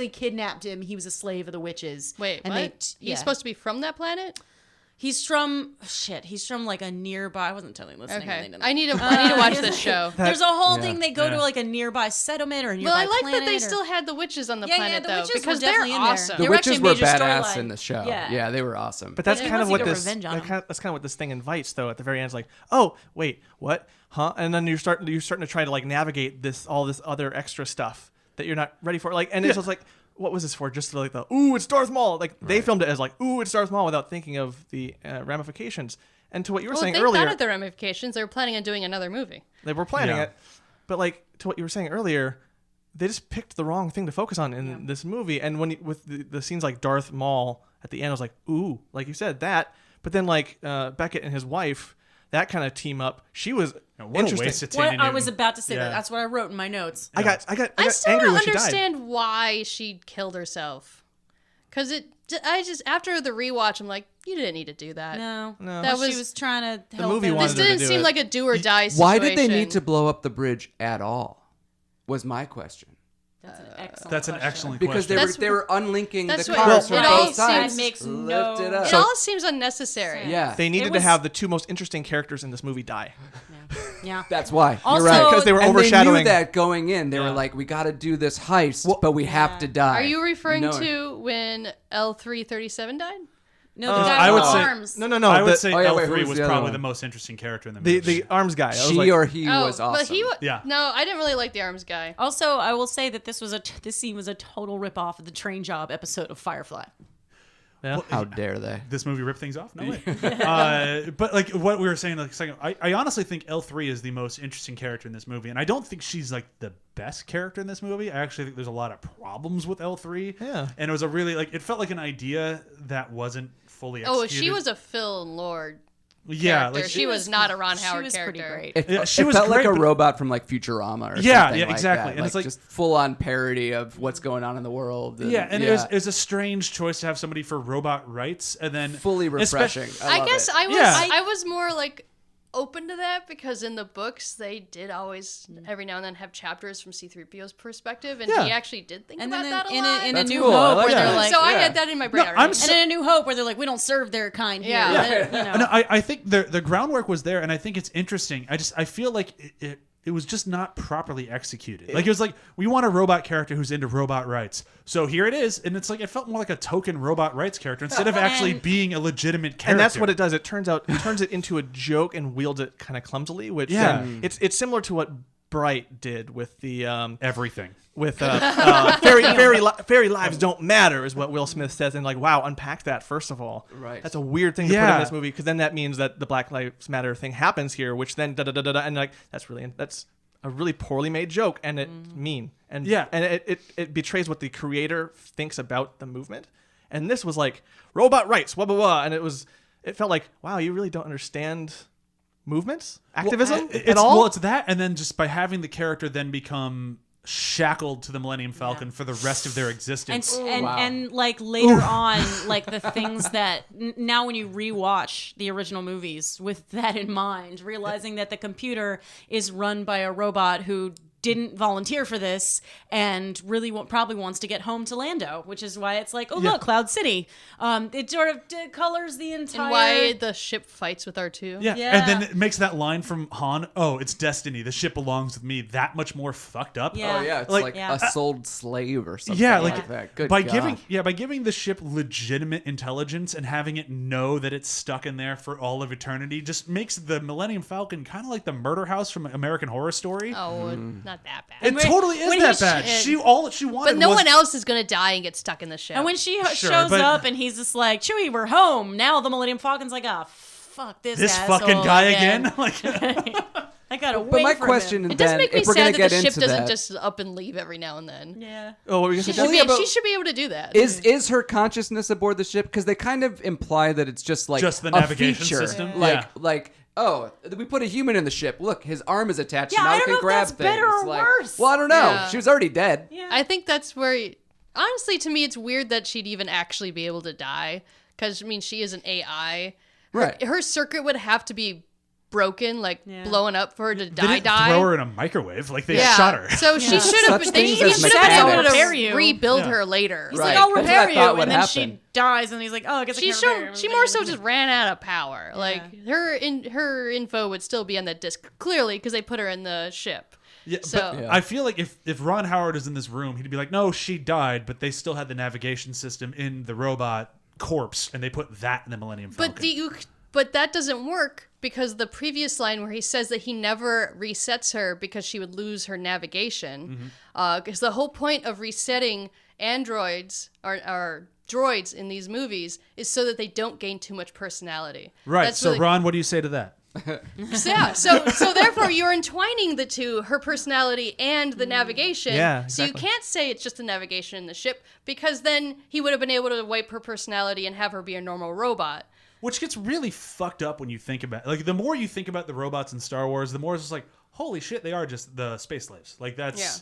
kidnapped him. He was a slave of the witches. Wait, and what? He's supposed to be from that planet? He's from like a nearby. I wasn't totally listening. when they Okay. did I that. need to watch this show. There's a whole Yeah. thing. They go to Yeah. like a nearby settlement or a nearby Well, I like planet. that they or- still had the witches on the Yeah, planet, the though, witches were because they're definitely in there. awesome. They The were actually witches a were major badass storyline. in the show. Yeah. Yeah, they were awesome. But that's Yeah, kind of he what wants to this. get revenge on him. That's kind of what this thing invites, though. At the very end, it's like, oh wait, what? Huh? And then you're starting to try to like navigate all this other extra stuff that you're not ready for. Like, and it's just like, what was this for? Just like it's Darth Maul. Like they filmed it as like, it's Darth Maul without thinking of the ramifications. And to what you were saying they earlier, thought of the ramifications. They were planning on doing another movie. they were planning Yeah. it, but like to what you were saying earlier, they just picked the wrong thing to focus on in this movie. And with the scenes like Darth Maul at the end, I was like, ooh, like you said that. But then like Beckett and his wife, that kind of team up, she was What a interesting. waste of What Tanya I Newton. was about to say Yeah. that's what I wrote in my notes. I got I still angry don't when she died. understand why she killed herself. Because after the rewatch, I'm like, you didn't need to do that. No, That she was- was trying to help movie him. wanted This her to didn't do seem it. like a do or die situation. Why did they need to blow up the bridge at all? Was my question. That's an excellent. That's an question. excellent Because question. they were unlinking the that's what- cars well, from it all both sides. seems- makes Lift no- it up. It all seems unnecessary. Yeah, They needed It was- to have the two most interesting characters in this movie die Yeah. that's why. Also- You're right. because they were And overshadowing. they knew that going in. They were Yeah. like, we got to do this heist, but we have to die. Are you referring No. to when L337 died? No, the guy I with would the say- arms. No. I would the, say Oh, yeah, wait, L3 who's was the other probably one? the most interesting character in the movie. the arms guy. I was She like, or he was awesome. But he was. Yeah. No, I didn't really like the arms guy. Also, I will say that this scene was a total ripoff of the Train Job episode of Firefly. Yeah. How dare they? This movie ripped things off? No way. But like what we were saying, like a second, I honestly think L3 is the most interesting character in this movie, and I don't think she's like the best character in this movie. I actually think there's a lot of problems with L3. Yeah. And it was a really it felt like an idea that wasn't fully executed. Oh, she was a Phil Lord. Yeah, Character. like she was not a Ron Howard She was character. pretty great. It, Yeah, she it was felt like great, a but- robot from like Futurama or Yeah, something yeah, like exactly. that. And it's like- just full on parody of what's going on in the world. And, yeah, and it was a strange choice to have somebody for robot rights, and then fully refreshing. I love guess it. I was Yeah. I was more like open to that because in the books they did always every now and then have chapters from C-3PO's perspective, and Yeah. he actually did think And about then that a in lot. A That's New cool. I Hope, like where that. they're like, so I yeah. had that in my brain No, already. I'm and in A New Hope, where they're like, we don't serve their kind here. Yeah. You know. No, I think the groundwork was there, and I think it's interesting. I feel like it was just not properly executed. Like it was like, we want a robot character who's into robot rights, so here it is, and it's like it felt more like a token robot rights character instead of actually And- being a legitimate character. And that's what it does. It turns it into a joke and wields it kind of clumsily, which Yeah. then it's similar to what Bright did with the Everything. fairy lives don't matter is what Will Smith says, and like, wow, unpack that first of all. Right. That's a weird thing to put in Yeah. this movie, because then that means that the Black Lives Matter thing happens here, which then and like that's a really poorly made joke, and it's mean, and Yeah. and it betrays what the creator thinks about the movement. And this was like robot rights, blah blah blah, and it felt like, wow, you really don't understand movements, activism at all. Well, it's that, and then just by having the character then become shackled to the Millennium Falcon for the rest of their existence. And like later on, like the things that now when you rewatch the original movies with that in mind, realizing that the computer is run by a robot who didn't volunteer for this and really probably wants to get home to Lando, which is why it's like, oh look, Cloud City. It sort of colors the entire. And why the ship fights with R2. Yeah. Yeah. And then it makes that line from Han, "Oh, it's destiny. The ship belongs with me," that much more fucked up. Yeah. Oh yeah, it's Like- like, Yeah. a sold slave or something. Yeah, like like that. Good by God. giving the ship legitimate intelligence and having it know that it's stuck in there for all of eternity just makes the Millennium Falcon kind of like the murder house from American Horror Story. Oh, not that bad. It totally is when that he- bad. and- She wanted But no was one else is gonna die and get stuck in the ship. And when she Sure, shows but- up and he's just like, Chewie, we're home. Now the Millennium Falcon's like, ah, fuck this fucking asshole guy again. Like, I gotta But wait my for question him. it does then, make me if we're gonna sad that get the ship into doesn't that, just up and leave every now and then. Yeah. Oh, what were you She gonna should, say? be, but- she should be able to do that. is her consciousness aboard the ship? Because they kind of imply that it's just like Just the a navigation feature. system? Like Yeah. like. Oh, we put a human in the ship. Look, his arm is attached. Yeah, and now I he don't can know if grab that's things. better or Like, worse. well, I don't know. Yeah. She was already dead. Yeah. I think that's where, honestly, to me, it's weird that she'd even actually be able to die. Because, I mean, she is an AI. Right. Her circuit would have to be broken, like Yeah. blowing up for her to they didn't die. throw her in a microwave. Like they yeah. shot her. So she should have. Such They things should as have mechanics. been able Repair to you. rebuild Yeah. her later. He's Right. like, I'll That's what I repair thought you. would And then happen. she dies, and he's like, oh, I guess I can't repair you. She more so just ran out of power. Like her info would still be on that disc clearly because they put her in the ship. Yeah, So- but Yeah. I feel like if Ron Howard is in this room, he'd be like, "No, she died," but they still had the navigation system in the robot corpse, and they put that in the Millennium Falcon. But that doesn't work because the previous line where he says that he never resets her because she would lose her navigation. Because the whole point of resetting androids or droids in these movies is so that they don't gain too much personality. Right. That's So, really- Ron, what do you say to that? Yeah. So therefore, you're entwining the two, her personality and the navigation. Yeah, So you exactly. can't say it's just the navigation in the ship because then he would have been able to wipe her personality and have her be a normal robot. Which gets really fucked up when you think about it. Like, the more you think about the robots in Star Wars, the more it's just like, holy shit, they are just the space slaves. Like, that's... Yeah.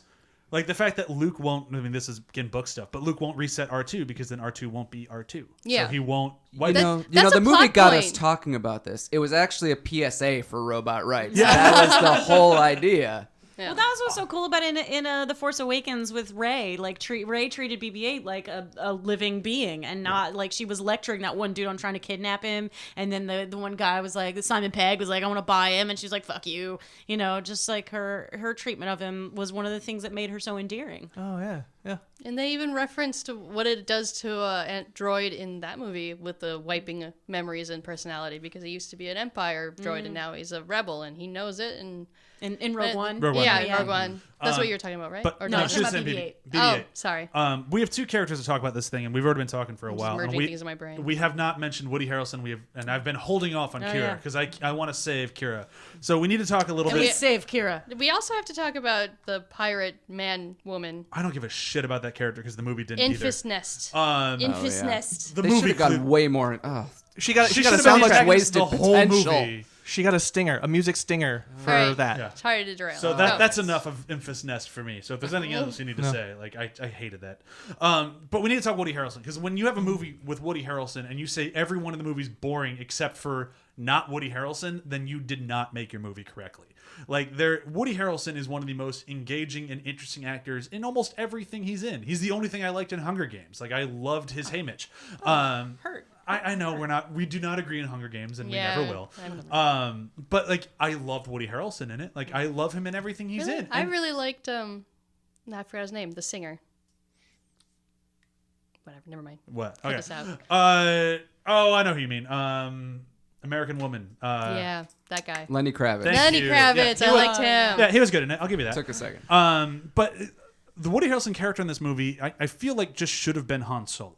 Like, the fact that Luke won't... I mean, this is, again, book stuff, but Luke won't reset R2 because then R2 won't be R2. Yeah. So he won't... You wipe know, that's the a movie plot got point. us talking about this. It was actually a PSA for robot rights. That was the whole idea. Yeah. Well, that was what's so cool about in The Force Awakens with Rey. Like, Rey treated BB-8 like a living being, and not like she was lecturing that one dude on trying to kidnap him. And then the one guy was like, Simon Pegg was like, I want to buy him, and she was like, fuck you. You know, just like her treatment of him was one of the things that made her so endearing. Oh yeah, yeah. And they even referenced what it does to a droid in that movie with the wiping memories and personality because he used to be an Empire droid and now he's a rebel and he knows it and In Rogue One. Rogue One. Yeah, Yeah. Rogue One. That's what you're talking about, right? But Or no, no, I'm she's talking saying about BB-8. BB-8. Oh, sorry. We have two characters to talk about this thing, and we've already been talking for a while. merging And we, things in my brain. We have not mentioned Woody Harrelson. And I've been holding off on Kira yeah. because I want to save Kira. So we need to talk a little Please bit. save Kira. We also have to talk about the pirate man woman. I don't give a shit about that character because the movie didn't Infus Nest. either. Infus yeah. Nest. The They movie should have gotten could- way more. Oh, She got She a should have so been much the wasted whole potential. movie. She got a stinger, a music stinger for All right. that. Yeah. Sorry to derail. So Go. that's enough of Infus Nest for me. So if there's anything else you need to say, like I hated that. But we need to talk Woody Harrelson because when you have a movie with Woody Harrelson and you say every one of the movies boring except for not Woody Harrelson, then you did not make your movie correctly. Like Woody Harrelson is one of the most engaging and interesting actors in almost everything he's in. He's the only thing I liked in Hunger Games. Like I loved his Haymitch. Hurt. I know we do not agree in Hunger Games and Yeah, we never will. I know. But like I loved Woody Harrelson in it. Like I love him in everything he's Really? in. I And- really liked I forgot his name, the singer. Whatever, never mind. What? Cut Okay. this out. I know who you mean. American Woman. Yeah, that guy. Lenny Kravitz. Thank Lenny you. Kravitz, Yeah, I he was- liked him. Yeah, he was good in it. I'll give you that. Took a second. But the Woody Harrelson character in this movie, I feel like just should have been Han Solo.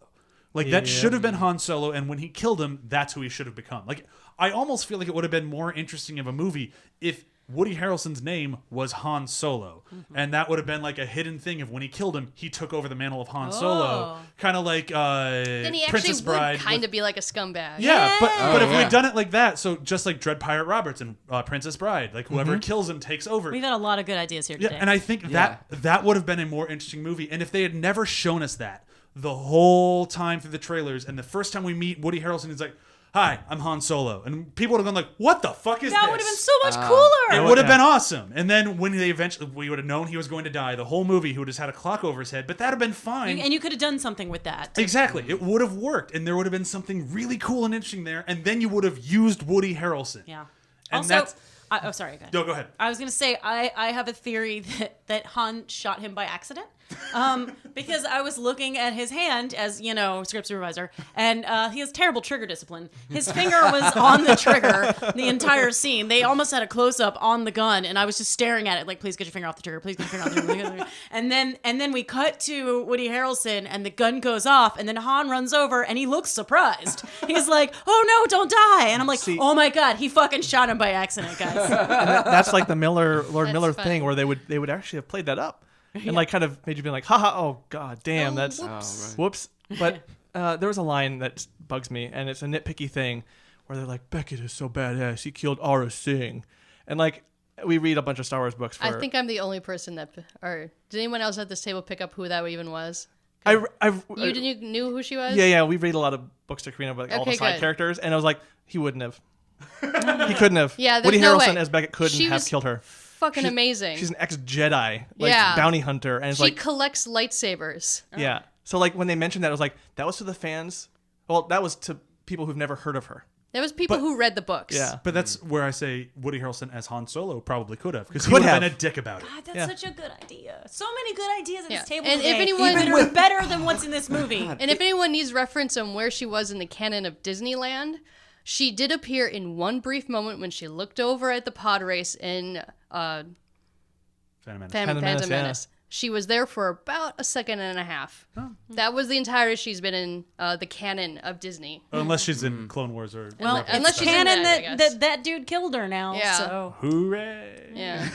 Like that Yeah. should have been Han Solo, and when he killed him, that's who he should have become. Like I almost feel like it would have been more interesting of a movie if Woody Harrelson's name was Han Solo, and that would have been like a hidden thing of when he killed him, he took over the mantle of Han Solo, kind of like Then he Princess actually Bride. would kind of be like a scumbag. Yeah, but if yeah. we'd done it like that, so just like Dread Pirate Roberts and Princess Bride, like whoever kills him takes over. We've had a lot of good ideas here Yeah, today. and I think that would have been a more interesting movie. And if they had never shown us that the whole time through the trailers, and the first time we meet Woody Harrelson, he's like, "Hi, I'm Han Solo," and people would have gone like, "What the fuck is that this?" would have been so much cooler. It would have been awesome. And then when we would have known he was going to die, the whole movie, he would have had a clock over his head, but that'd have been fine. And you could have done something with that. Exactly. It would have worked, and there would have been something really cool and interesting there, and then you would have used Woody Harrelson. Yeah. And Also, that's... sorry. Go ahead. No, go ahead. I was gonna say I have a theory that Han shot him by accident, because I was looking at his hand as script supervisor, and he has terrible trigger discipline. His finger was on the trigger the entire scene. They almost had a close up on the gun, and I was just staring at it like, please get your finger off the trigger, please get your finger off the trigger. And then we cut to Woody Harrelson, and the gun goes off, and then Han runs over, and he looks surprised. He's like, "Oh no, don't die!" And I'm like, "Oh my god, he fucking shot him by accident, guys." That's like the Lord That's Miller fun. thing where they would actually have played that up and like kind of made you be like, haha, oh god damn, that's whoops. whoops. But there was a line that bugs me, and it's a nitpicky thing where they're like, Beckett is so badass, he killed Aura Singh, and like we read a bunch of Star Wars books. I think I'm the only person that, or did anyone else at this table pick up who that even was? You knew who she was? Yeah, we read a lot of books to Karina about like, all the Okay, side good. characters, and I was like, he wouldn't have. He couldn't have. Yeah, there's Woody no Harrelson way. as Beckett couldn't She have was killed her. Fucking amazing. She's an ex-Jedi, like Yeah. bounty hunter, and it's She like, collects lightsabers. yeah. So like when they mentioned that, I was like, that was to the fans. Well, that was to people who've never heard of her. There was people But- who read the books. Yeah. But that's where I say Woody Harrelson as Han Solo probably could have, because he Could would have have. been a dick about it. God, that's Yeah. such a good idea. So many good ideas at Yeah. this table And if today. anyone- that are better than what's in this movie. And if anyone needs reference on where she was in the canon of Disneyland, she did appear in one brief moment when she looked over at the pod race in Phantom Menace. Phantom Menace, yeah. Menace. She was there for about a second and a half. Oh. That was the entirety she's been in the canon of Disney. Unless she's in Clone Wars or Well, Rebels. unless it's she's in canon that, I that, guess. that dude killed her now. Yeah. So Hooray! Yeah.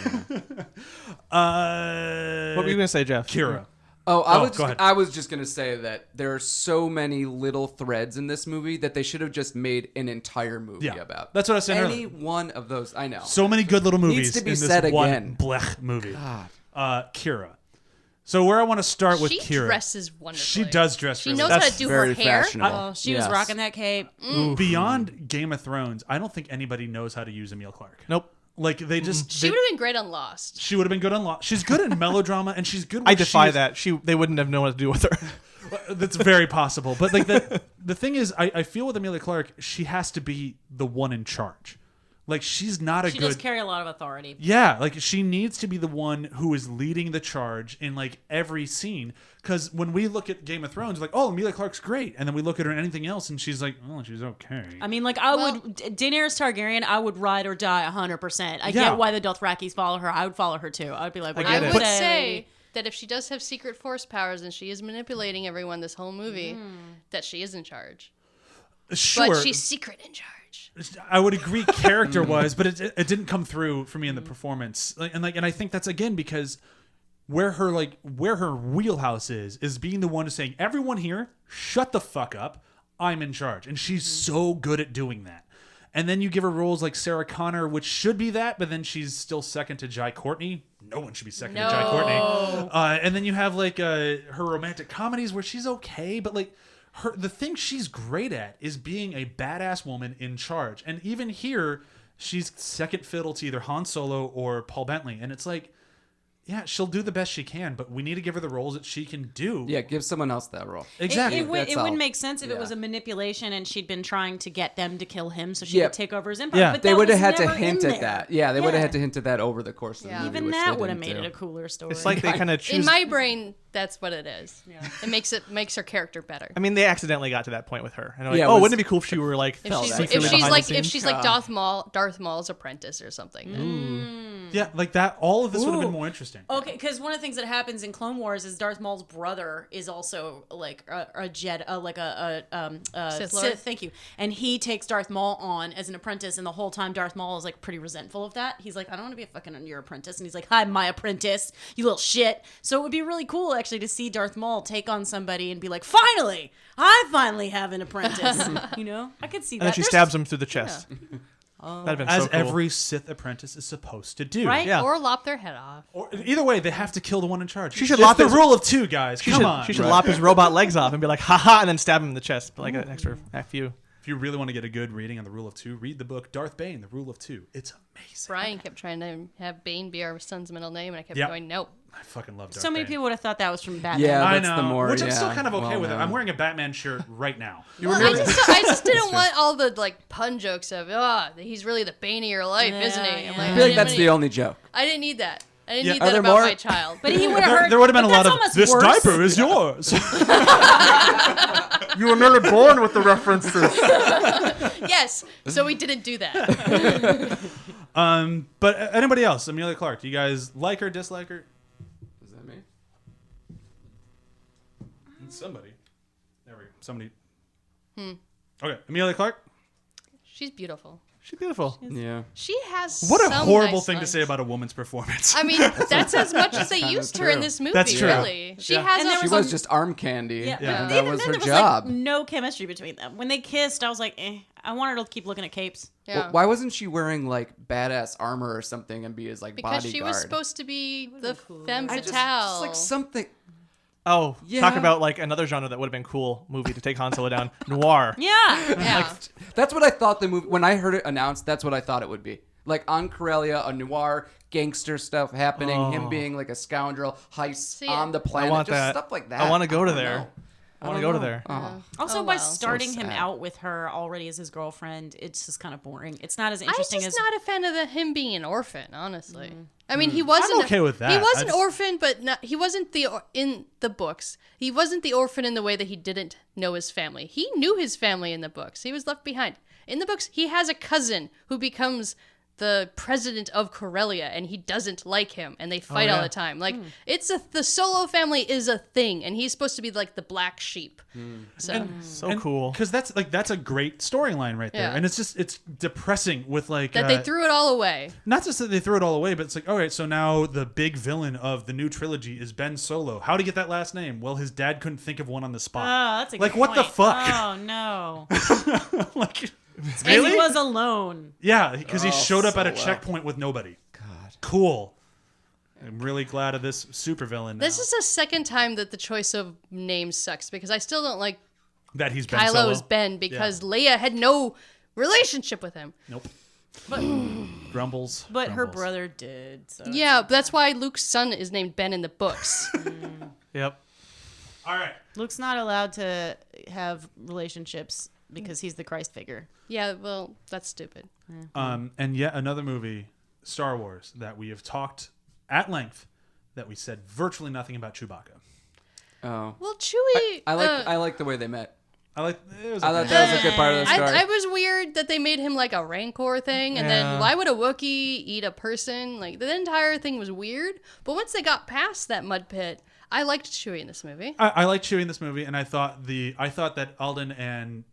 What were you gonna say, Jeff? Kira. Oh, go ahead. I was just gonna say that there are so many little threads in this movie that they should have just made an entire movie Yeah, about. that's what I was saying Any earlier. one of those, I know. So many good little movies Needs to be in this said one again. blech movie. Kira. So where I want to start with She Kira. dresses wonderfully. She does dress She really knows well. how That's to do very her hair. fashionable. oh, she Yes. was rocking that cape. Beyond Game of Thrones, I don't think anybody knows how to use Emilia Clarke. Nope. Like they just She would have been great on Lost. she would have been good on She's good in melodrama, and she's good. I where defy she is- that. They wouldn't have known what to do with her. That's very possible. But like the thing is, I feel with Emilia Clarke, she has to be the one in charge. Like she's not a She good. does carry a lot of authority. Yeah, like she needs to be the one who is leading the charge in like every scene. Because when we look at Game of Thrones, like, oh, Emilia Clarke's great, and then we look at her in anything else, and she's like, oh, she's okay. I mean, like, Daenerys Targaryen, I would ride or die 100%. I Yeah. get why the Dothrakis follow her. I would follow her too. I would be like, I what get do it. you would say? say that if she does have secret force powers and she is manipulating everyone this whole movie, that she is in charge. Sure, But she's secret in charge. I would agree character-wise, but it didn't come through for me in the performance. And I think that's again because where her wheelhouse is being the one who's saying, everyone here, shut the fuck up. I'm in charge. And she's so good at doing that. And then you give her roles like Sarah Connor, which should be that, but then she's still second to Jai Courtney. No one should be second to Jai Courtney. And then you have like her romantic comedies where she's okay, but like the thing she's great at is being a badass woman in charge. And even here, she's second fiddle to either Han Solo or Paul Bentley. And it's like, yeah, she'll do the best she can, but we need to give her the roles that she can do. Yeah, give someone else that role. Exactly. It That's wouldn't all. make sense if it Yeah. was a manipulation and she'd been trying to get them to kill him so she Yeah. could take over his empire. Yeah. But They that would have was had to never hint in at there. that. Yeah, they would have had to hint at that over the course of the Yeah. movie. Even which that they would have didn't made do. it a cooler story. It's like they kind of choose. In my brain, that's what it is. It makes her character better. I mean, they accidentally got to that point with her, and they're like, Yeah, it "Oh, was- wouldn't it be cool if she were like If she's, secretly if she's behind like the if scenes?" she's like Darth Maul's apprentice or something. Yeah, like that. All of this would have been more interesting. Okay, because one of the things that happens in Clone Wars is Darth Maul's brother is also like a Jedi, like a Sith Lord? Sith. Thank you. And he takes Darth Maul on as an apprentice, and the whole time Darth Maul is like pretty resentful of that. He's like, I don't want to be a fucking your apprentice, and he's like, hi, my apprentice, you little shit. So it would be really cool actually to see Darth Maul take on somebody and be like, finally, I finally have an apprentice. You know, I could see that. And then she There's- stabs him through the chest. That'd have been As so cool. every Sith apprentice is supposed to do. Right? Yeah. Or lop their head off. Or, either way, they have to kill the one in charge. She should It's lop the his- rule of two, guys. Come on. She should lop his robot legs off and be like, haha, and then stab him in the chest, but like an extra F you. If you really want to get a good reading on the rule of two, read the book Darth Bane, The Rule of Two. It's amazing. Brian kept trying to have Bane be our son's middle name, and I kept Yep. going, nope. I fucking love Darth So many Bane. people would have thought that was from Batman. Yeah, I that's know, the more. which I'm yeah, still kind of okay with it. well-known. I'm wearing a Batman shirt right now. Well, I just didn't want all the like pun jokes of, he's really the bane of your life, isn't he? Yeah, I'm yeah. I feel like that's the only joke. I didn't need that. I didn't Yeah. need Are that there about more? my child. But he would have heard. There would have been a but lot that's of almost this worse. diaper is yours. You were nearly born with the references. Yes, so we didn't do that. But anybody else? Emilia Clarke, do you guys like her, dislike her? Is that me? Somebody. There we go. Somebody. Okay, Emilia Clarke. She's beautiful. She's beautiful. Yeah. She has What a some horrible nice thing to lines. say about a woman's performance. I mean, that's as much as they kinda used her in true. this movie. That's true. Really, she Yeah. has. And a, there She was just arm candy. Yeah, and but that even was then her there was job. like no chemistry between them. When they kissed, I was like, I wanted to keep looking at capes. yeah. Well, why wasn't she wearing like badass armor or something and be his like because bodyguard? she was supposed to be the femme I just fatale. like something. Oh, Yeah. talk about like another genre that would have been cool movie to take Han Solo down. Noir. Yeah. yeah. That's what I thought the movie. When I heard it announced, that's what I thought it would be. Like on Corellia, a noir gangster stuff happening. Him being like a scoundrel, heists See, on the I planet, want just that. stuff like that. I want to go to don't there. know. I want to go to there. Also, Oh, by well. starting So him sad. out with her already as his girlfriend, it's just kind of boring. It's not as I'm interesting just as. not a fan of him being an orphan, honestly. I mean, he wasn't. okay with that. He was I an just- orphan, but not, he wasn't in the books. He wasn't the orphan in the way that he didn't know his family. He knew his family in the books. He was left behind. In the books, he has a cousin who becomes the president of Corellia, and he doesn't like him, and they fight all yeah. the time. Like the Solo family is a thing, and he's supposed to be like the black sheep. So So cool. Because that's a great storyline right there, Yeah. and it's depressing with like that they threw it all away. not just that they threw it all away, but it's like, all right, so now the big villain of the new trilogy is Ben Solo. How to get that last name? Well, his dad couldn't think of one on the spot. Oh, that's a good like what the point. fuck? Oh no! Like, And he was alone. yeah, because he showed up at a so well. checkpoint with nobody. God. Cool. I'm really glad of this supervillain. This is the second time that the choice of names sucks because I still don't like that he's Ben Solo. Kylo's Ben because Leia had no relationship with him. Nope. But Grumbles. but her grumbles. brother did. So Yeah, that's why Luke's son is named Ben in the books. Yep. All right. Luke's not allowed to have relationships because he's the Christ figure. Yeah, well, that's stupid. And yet another movie, Star Wars, that we have talked at length, that we said virtually nothing about Chewbacca. Oh, Well, Chewie. I like the way they met. I thought that was a good part of the story. I was weird that they made him like a Rancor thing, and then why would a Wookiee eat a person? Like the entire thing was weird. But once they got past that mud pit, I liked Chewie in this movie. I like Chewie in this movie, and I thought that Alden and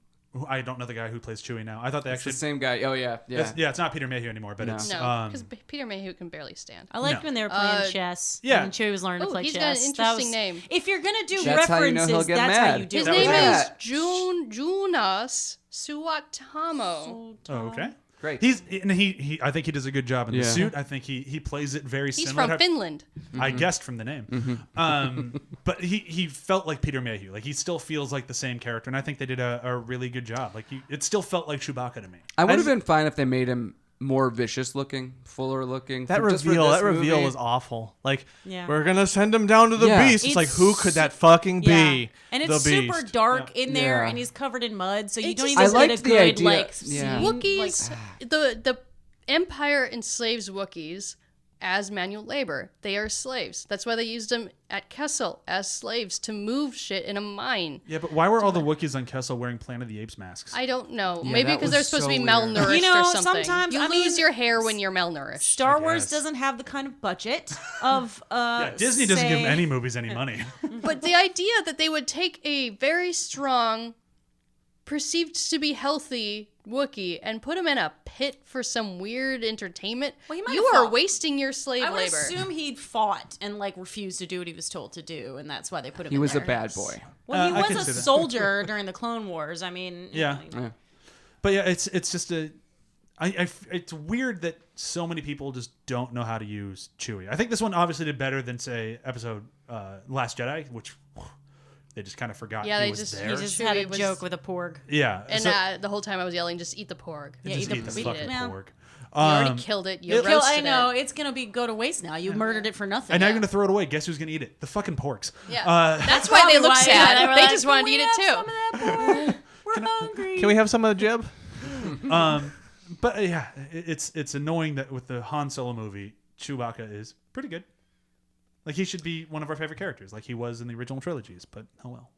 I don't know the guy who plays Chewie now. I thought they It's actually the same guy. Oh yeah, yeah. It's not Peter Mayhew anymore, but No. it's No, because Peter Mayhew can barely stand. I liked when they were playing chess. yeah. And Chewie was learning to play he's chess. got an That interesting was- name. If you're gonna do That's how you know references, he'll get that's how mad. you do His it. name Yeah. is Junas Suwatamo. Oh, okay. Great. He I think he does a good job in the Yeah. suit. I think he plays it very He's similar. from Finland. I guessed from the name. But he felt like Peter Mayhew. Like he still feels like the same character, and I think they did a really good job. Like it still felt like Chewbacca to me. I would have been fine if they made him more vicious looking, fuller looking. That just for reveal, this that reveal movie. was awful. Like, Yeah. we're gonna send him down to the Yeah. beast. It's like, It's- who could that fucking Yeah. be? And The it's super beast. dark in there, Yeah. and he's covered in mud, so you don't just- even I get a liked the good idea. like Yeah. scene. Wookiees, the Empire enslaves Wookiees as manual labor. They are slaves. That's why they used them at Kessel as slaves to move shit in a mine. Yeah, but why were all the Wookiees on Kessel wearing Planet of the Apes masks? I don't know. Yeah, Maybe that because was they're supposed to so be weird. malnourished You know, or something. sometimes- you I lose mean, your hair when you're malnourished. Star Wars guess. doesn't have the kind of budget of Yeah, Disney doesn't give say- any movies any money. But the idea that they would take a very strong, perceived to be healthy Wookiee and put him in a pit for some weird entertainment, Well, he might you have are fought. wasting your slave I would labor. assume he'd fought and like refused to do what he was told to do, and that's why they put him. He in was a there. bad boy. Well, I he can was see a that. soldier during the Clone Wars. I mean, Yeah. you know. Yeah. But yeah, it's just it's weird that so many people just don't know how to use Chewie. I think this one obviously did better than say episode Last Jedi, which they just kind of forgot Yeah, he they was just- there. He just Chewie had a was- joke with a porg. Yeah, And so, the whole time I was yelling, just eat the porg. Yeah, just eat eat the the- fucking yeah. pork. You already killed it. You roasted I know it. it's gonna go to waste now. You murdered it for nothing. And now you're gonna throw it away. Guess who's gonna eat it? The fucking porks. Yeah. That's why they Probably look why sad. were They like, just "Can wanted to we eat it have too. some of that pork? We're hungry. Can we have some of the jib? But yeah, it's annoying that with the Han Solo movie, Chewbacca is pretty good. Like he should be one of our favorite characters, like he was in the original trilogies. But oh well.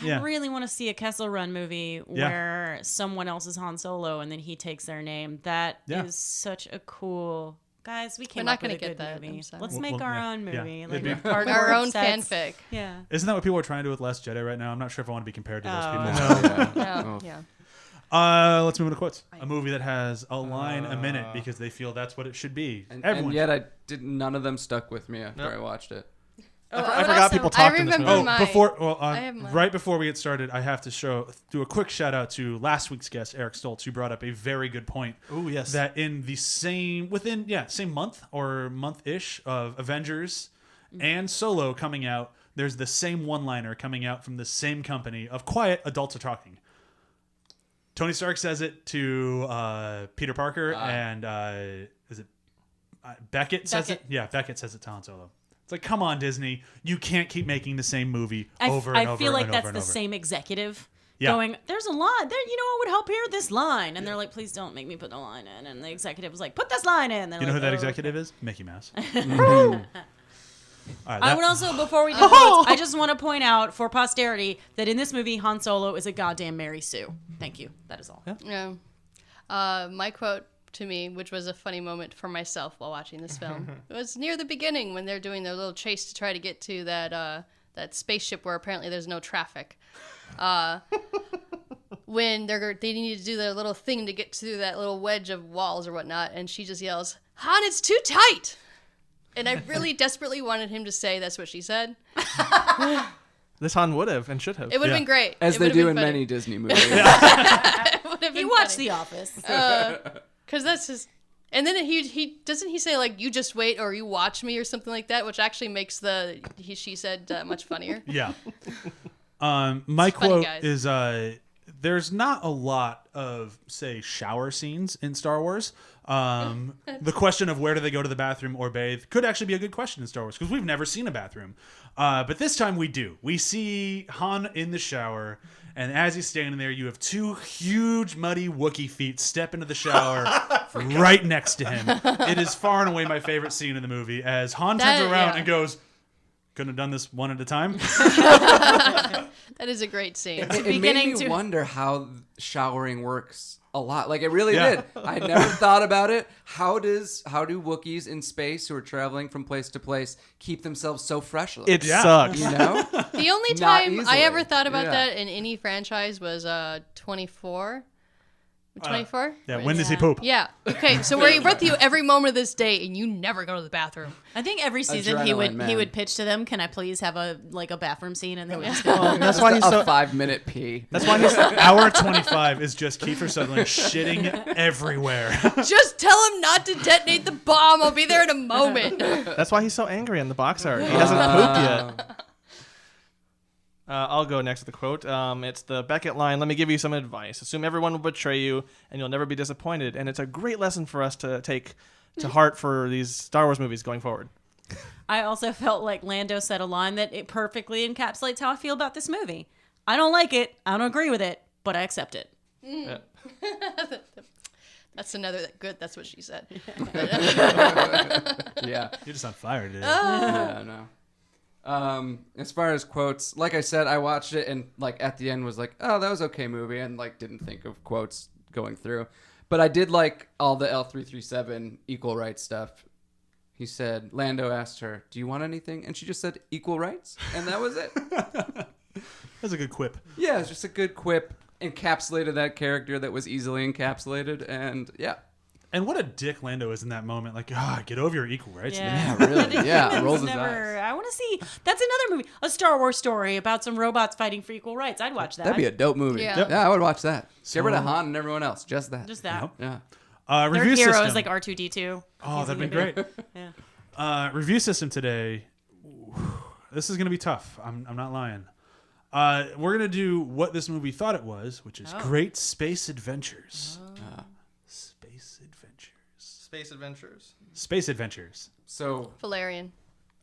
I really want to see a Kessel Run movie Yeah. where someone else is Han Solo and then he takes their name. That Yeah. is such a cool. Guys, we came not up with a gonna get good that, movie. I'm sorry. Let's Well, make our yeah, own yeah. movie. It'd Like be- with cardboard Our own sets. fanfic. Yeah. Isn't that what people are trying to do with Last Jedi right now? I'm not sure if I want to be compared to those Oh. people. No, yeah. Let's move into quotes. A movie that has a line a minute because they feel that's what it should be. And yet none of them stuck with me after I watched it. I forgot people I talked in this remember movie. my. have mine. Right before we get started, I have to do a quick shout out to last week's guest Eric Stoltz, who brought up a very good point. Oh, yes. That in the same month or month-ish of Avengers and Solo coming out, there's the same one-liner coming out from the same company of quiet adults are talking. Tony Stark says it to Peter Parker, and is it Beckett says it? Beckett. Yeah, Beckett says it to Han Solo. It's like, come on, Disney. You can't keep making the same movie over and I over feel like and that's over and the over. same executive Yeah. going, there's a line. There, you know what would help here? This line. And they're like, please don't make me put the line in. And the executive was like, put this line in. They're You know who like, that "Oh, executive is? Mickey Mouse. All right, I that- would also, before we do quotes, I just want to point out for posterity that in this movie, Han Solo is a goddamn Mary Sue. Thank you. That is all. Yeah. My quote to me, which was a funny moment for myself while watching this film, it was near the beginning when they're doing their little chase to try to get to that spaceship where apparently there's no traffic. When they need to do their little thing to get through that little wedge of walls or whatnot, and she just yells, "Han, it's too tight!" And I really desperately wanted him to say that's what she said. This Han would have and should have. It would have Yeah. been great. As It they would have do been in funny. many Disney movies. It would have He been watched funny. The Office. Because that's his. And then he doesn't he say like you just wait or you watch me or something like that, which actually makes she said much funnier. Yeah. My funny, quote guys. is there's not a lot of, say, shower scenes in Star Wars. The question of where do they go to the bathroom or bathe could actually be a good question in Star Wars because we've never seen a bathroom. But this time we do. We see Han in the shower And as he's standing there, you have 2 huge, muddy Wookiee feet step into the shower right next to him. It is far and away my favorite scene in the movie as Han turns around and goes, couldn't have done this one at a time. That is a great scene. It made me wonder how showering works a lot. Like, it really did. I never thought about it. How do Wookiees in space who are traveling from place to place keep themselves so fresh? It sucks. You know? The only Not time I easily. ever thought about that in any franchise was 24. 24? Yeah, when does he poop? Yeah. Okay, so we're with you every moment of this day, and you never go to the bathroom. I think every season he Adrenaline, would pitch to them, "Can I please have a bathroom scene?" And they would just go. That's why he's a so. 5-minute pee. That's why he's. Hour 25 is just Kiefer Sutherland shitting everywhere. Just tell him not to detonate the bomb. I'll be there in a moment. That's why he's so angry in the box art. He hasn't pooped yet. I'll go next with the quote. It's the Beckett line. Let me give you some advice. Assume everyone will betray you, and you'll never be disappointed. And it's a great lesson for us to take to heart for these Star Wars movies going forward. I also felt like Lando said a line that it perfectly encapsulates how I feel about this movie. I don't like it. I don't agree with it, but I accept it. That's another good. That's what she said. Yeah. You're just on fire today. Yeah, no. As far as quotes, like I said, I watched it and like at the end was like, oh, that was okay movie, and like didn't think of quotes going through. But I did like all the L337 equal rights stuff. He said, Lando asked her, "Do you want anything?" And she just said, "Equal rights," and that was it. That's a good quip. Yeah, it's just a good quip. Encapsulated that character that was easily encapsulated, and yeah. And what a dick Lando is in that moment. Like, get over your equal rights. Yeah. man. Yeah, really. Yeah, rolls his Never. eyes. I want to see. That's another movie, a Star Wars story about some robots fighting for equal rights. I'd watch that. That'd be a dope movie. Yeah. Yeah, I would watch that. So- Get rid of Han and everyone else. Just that. Just that. Yep. Yeah. Their Review hero system. is like R2D2. Oh, that'd be great. Yeah. Review system today. This is going to be tough. I'm not lying. We're going to do what this movie thought it was, which is great space adventures. Space adventures. Space Adventures. Space adventures. So, Valerian.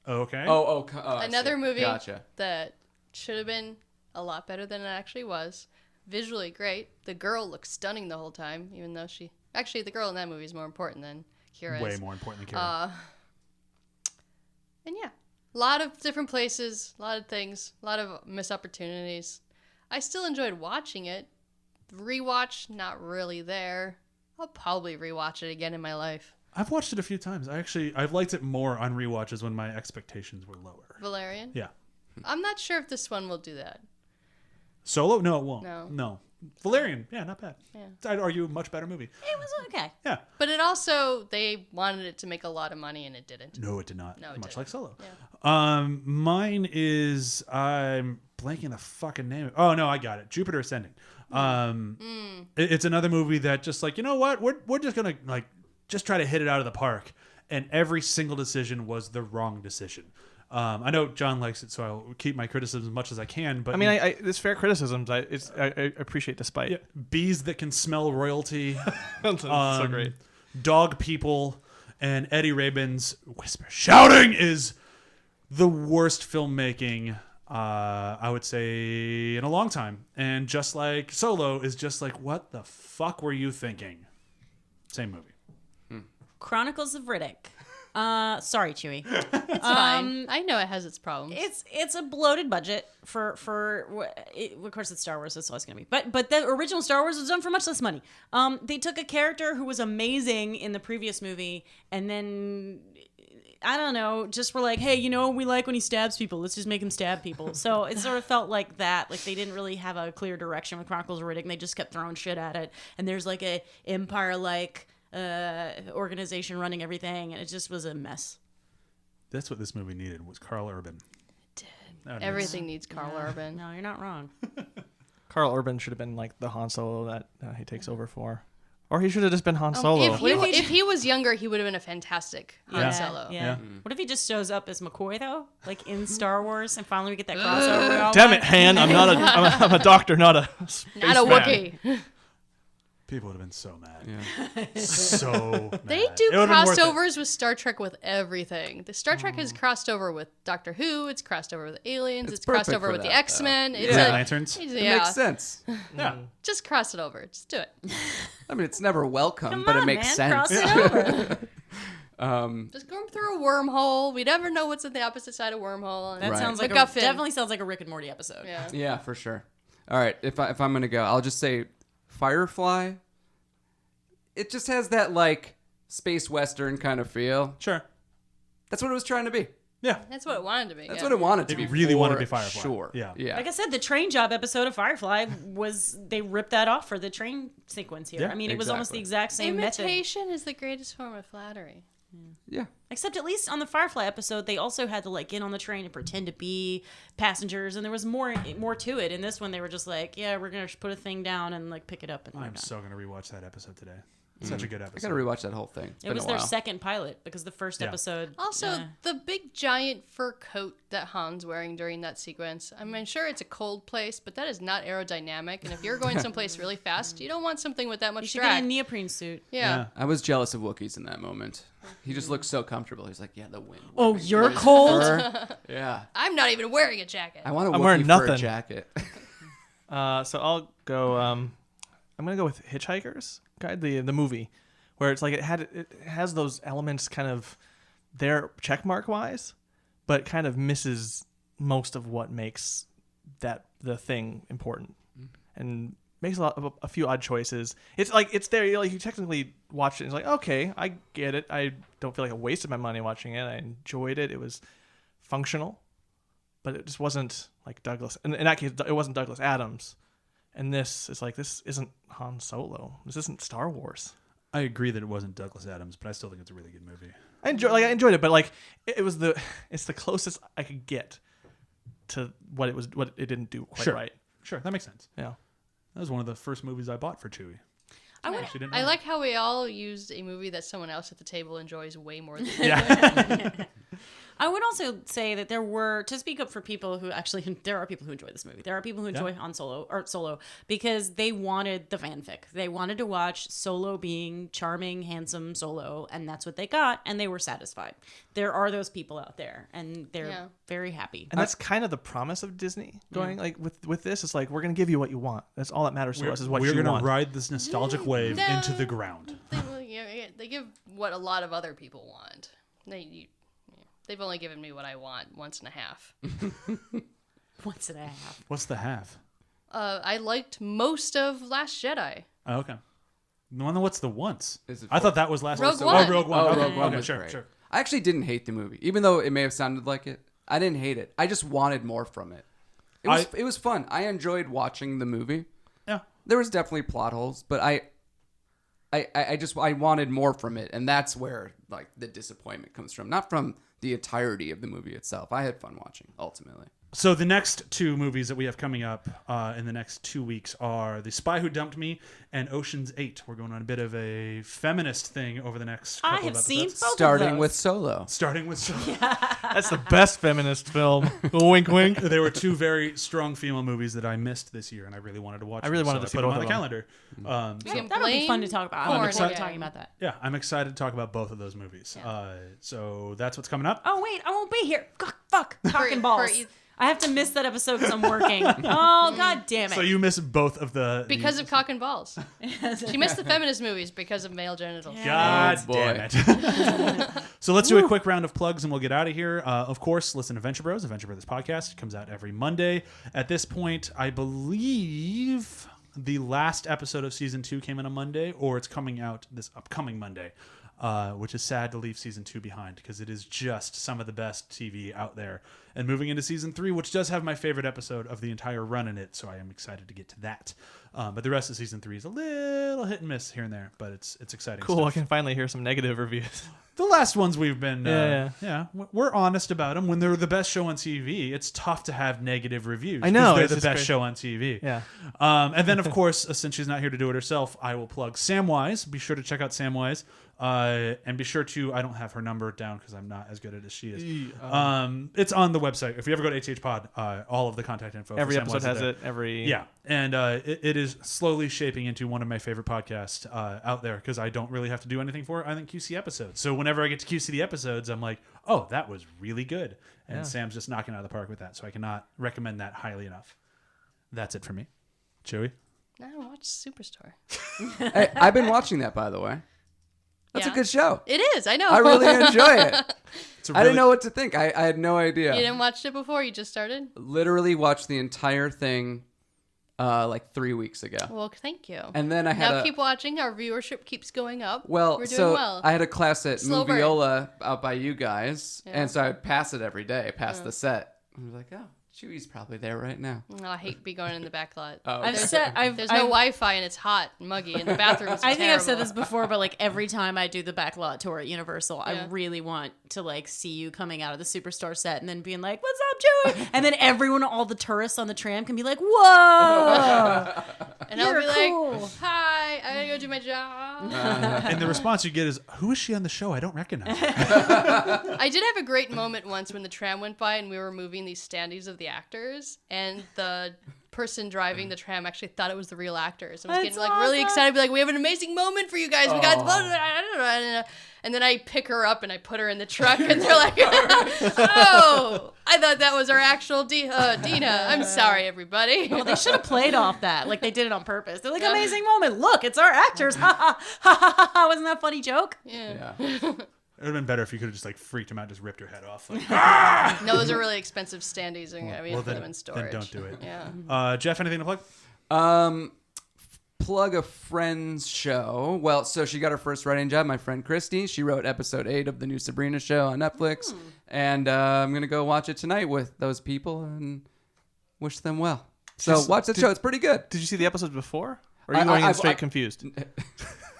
Okay. I Another see. movie Gotcha. that should have been a lot better than it actually was. Visually great. The girl looks stunning the whole time, even though the girl in that movie is more important than Kira Way is. more important than Kira. And yeah, a lot of different places, a lot of things, a lot of missed opportunities. I still enjoyed watching it. Rewatch, not really there. I'll probably rewatch it again in my life. I've watched it a few times. I've liked it more on rewatches when my expectations were lower. Valerian? Yeah. I'm not sure if this one will do that. Solo? No, it won't. No. Valerian, yeah, not bad. Yeah. I'd argue a much better movie. It was okay. Yeah. But it also, they wanted it to make a lot of money and it didn't. No, it did not. No, it much didn't. like Solo. Yeah. Mine is I'm blanking the fucking name. Oh no, I got it. Jupiter Ascending. It's another movie that just like, you know what? We're just gonna like just try to hit it out of the park, and every single decision was the wrong decision. I know John likes it, so I'll keep my criticism as much as I can. But I mean, I it's fair criticisms. I appreciate the spite. yeah, bees that can smell royalty. That's so great. Dog people and Eddie Rabin's whisper shouting is the worst filmmaking I would say in a long time. And just like Solo is just like, what the fuck were you thinking? Same movie. Chronicles of Riddick. Sorry, Chewie. It's fine. I know it has its problems. It's a bloated budget of course it's Star Wars, that's all it's gonna be. But the original Star Wars was done for much less money. They took a character who was amazing in the previous movie, and then I don't know, just were like, hey, we like when he stabs people. Let's just make him stab people. So it sort of felt like that. Like they didn't really have a clear direction with Chronicles of Riddick, and they just kept throwing shit at it. And there's like a Empire-like organization running everything, and it just was a mess. That's what this movie needed, was Carl Urban. Everything needs Carl Urban. No, you're not wrong. Carl Urban should have been like the Han Solo that he takes over for. Or he should have just been Han Solo. If he was younger, he would have been a fantastic Han Yeah, Solo. Yeah. Yeah. What if he just shows up as McCoy though, like in Star Wars, and finally we get that crossover? Damn it, Han! I'm a doctor, not a spaceman. Not a Wookiee. People would have been so mad. Yeah. So mad. They do It would've been worth it. crossovers with Star Trek with everything. The Star Trek has crossed over with Doctor Who. It's crossed over with Aliens. It's It's crossed perfect over for with the that, X-Men. though. It's Green like- Lanterns. It yeah, makes sense. Yeah. just cross it over. Just do it. I mean, it's never welcome, Come but on, it makes man, sense. cross it over. Just go through a wormhole. We never know what's on the opposite side of wormhole. And That Right. sounds like MacGuffin. definitely sounds like a Rick and Morty episode. Yeah. Yeah, for sure. All right, if I'm gonna go, I'll just say Firefly. It just has that like space western kind of feel. Sure. That's what it was trying to be. Yeah. That's what it wanted to be. That's yeah. what it wanted to It be. really wanted to for be Firefly. Sure. Yeah. Yeah. Like I said, the train job episode of Firefly was they ripped that off for the train sequence here. Yeah, I mean, it was almost exactly. the exact same method. Imitation is the greatest form of flattery. Yeah. Except at least on the Firefly episode, they also had to like get on the train and pretend to be passengers, and there was more to it. In this one, they were just like, "Yeah, we're gonna put a thing down and like pick it up." And we're I'm done. so gonna rewatch that episode today. Such a good I episode. gotta rewatch that whole thing. It's It been was a their while. second pilot because the first Yeah. episode. Also, the big giant fur coat that Han's wearing during that sequence. I mean, sure, it's a cold place, but that is not aerodynamic. And if you're going someplace really fast, you don't want something with that you much should get drag. a neoprene suit. Yeah. I was jealous of Wookiees in that moment. He just looked so comfortable. He's like, yeah, the wind. Oh, you're cold. Yeah. I'm not even wearing a jacket. I want a I'm Wookiee wearing fur nothing. jacket. So I'll go. I'm gonna go with Hitchhiker's Guide, the movie, where it's like it has those elements kind of there checkmark wise, but kind of misses most of what makes the thing important, and makes a few odd choices. It's like it's there. You technically watch it. And it's like, okay, I get it. I don't feel like I wasted my money watching it. I enjoyed it. It was functional, but it just wasn't like Douglas. And in that case, it wasn't Douglas Adams. And this is like, this isn't Han Solo. This isn't Star Wars. I agree that it wasn't Douglas Adams, but I still think it's a really good movie. I enjoyed it, but like it's the closest I could get to what it didn't do quite Sure. right. Sure, that makes sense. Yeah. That was one of the first movies I bought for CHEWIE. I would. Actually didn't know I that. like how we all used a movie that someone else at the table enjoys way more than I would also say that there were, to speak up for people who actually, there are people who enjoy this movie. There are people who enjoy Han Solo because they wanted the fanfic. They wanted to watch Solo being charming, handsome Solo, and that's what they got, and they were satisfied. There are those people out there, and they're very happy. And that's kind of the promise of Disney going like with this. It's like, we're going to give you what you want. That's all that matters to us is what We're you gonna want. ride this nostalgic wave No. into the ground. they give what a lot of other people want. They've only given me what I want once and a half. Once and a half. What's the half? I liked most of Last Jedi. Oh, okay. What's the once? Is it I thought that was last. Rogue episode. One. Oh, Rogue One. Oh, Okay, Rogue One okay, was sure, great. sure. I actually didn't hate the movie, even though it may have sounded like it. I didn't hate it. I just wanted more from it. It was fun. I enjoyed watching the movie. Yeah. There was definitely plot holes, but I wanted more from it, and that's where like the disappointment comes from, not from the entirety of the movie itself. I had fun watching ultimately. So the next two movies that we have coming up in the next 2 weeks are The Spy Who Dumped Me and Ocean's 8. We're going on a bit of a feminist thing over the next couple I of have episodes. seen both Starting of those. with Solo. Starting with That's the best feminist film. Wink, wink. there were two very strong female movies that I missed this year, and I really wanted to watch. I really them, wanted so to see put them both on the of them. calendar. We can That'll be blame fun to talk about. I'm porn excited again. talking about that. Yeah, I'm excited to talk about both of those movies. So that's what's coming up. Oh wait, I won't be here. Fuck, talking For balls. you- I have to miss that episode because I'm working. Oh god damn it! So you miss both of the Because of cock and balls. She missed the feminist movies because of male genitals. God Oh, boy. damn it. So let's do a quick round of plugs and we'll get out of here. Of course, listen to Venture Bros podcast. It comes out every Monday. At this point, I believe the last episode of season 2 came in on Monday, or it's coming out this upcoming Monday. Which is sad to leave season 2 behind because it is just some of the best TV out there. And moving into season 3, which does have my favorite episode of the entire run in it, so I am excited to get to that. But the rest of season 3 is a little hit and miss here and there, but it's exciting. Cool. I Stuff. can finally hear some negative reviews. The last ones we've been, Yeah. we're honest about them. When they're the best show on TV, it's tough to have negative reviews. I know, 'cause they're it's the just best crazy. show on TV. Yeah. And then, of course, since she's not here to do it herself, I will plug Samwise. Be sure to check out Samwise. And be sure to, I don't have her number down because I'm not as good at it as she is. It's on the website. If you ever go to HH Pod, all of the contact info. for Every Sam episode Wise is has there. it. Every Yeah, and it is slowly shaping into one of my favorite podcasts out there because I don't really have to do anything for it. I think QC episodes. So whenever I get to QC the episodes, I'm like, oh, that was really good. And Yeah. Sam's just knocking it out of the park with that. So I cannot recommend that highly enough. That's it for me. Chewie? I don't watch Superstore. Hey, I've been watching that, by the way. That's Yeah. a good show. It is. I know. I really enjoy it. It's a I didn't really- know what to think. I had no idea. You didn't watch it before? You just started? Literally watched the entire thing like 3 weeks ago. Well, thank you. And then I had now a... keep watching. Our viewership keeps going up. Well, We're doing so well. I had a class at Slow burn. Moviola out by you guys, Yeah. and so I would pass it every day, pass the set. I was like, oh, Chewie's probably there right now. Oh, I hate be going in the back lot. Oh, I've okay. said There's no Wi-Fi and it's hot and muggy and the bathrooms are I think I've said terrible. this before, but like every time I do the backlot tour at Universal, I Yeah. really want to like see you coming out of the Superstore set and then being like, "What's up, Chewie?" And then everyone, all the tourists on the tram, can be like, "Whoa!" And I'll You're be cool. like, hi, I gotta go do my job. And the response you get is, who is she on the show? I don't recognize her. I did have a great moment once when the tram went by and we were moving these standees of the actors, and the person driving the tram actually thought it was the real actors. I was That's getting like really awesome. excited, be like, we have an amazing moment for you guys. We got blah, blah, blah, blah. And then I pick her up and I put her in the truck, and they're like, oh, I thought that was our actual Dina. I'm sorry, everybody. Well, they should have played off that. Like they did it on purpose. They're like, "Amazing moment. Look, it's our actors." Ha ha ha ha ha. Wasn't that a funny joke? Yeah. Yeah. It would have been better if you could have just like freaked him out, just ripped her head off. Like, No, those are really expensive standees, and we well, put them in storage. then don't do it. Yeah. Jeff, anything to plug? Plug a friend's show. Well, so she got her first writing job, my friend Christy. She wrote episode 8 of the new Sabrina show on Netflix. And I'm going to go watch it tonight with those people and wish them well. So Just- watch the show. It's pretty good. Did you see the episodes before? Or are you I- going in I've- straight I- confused?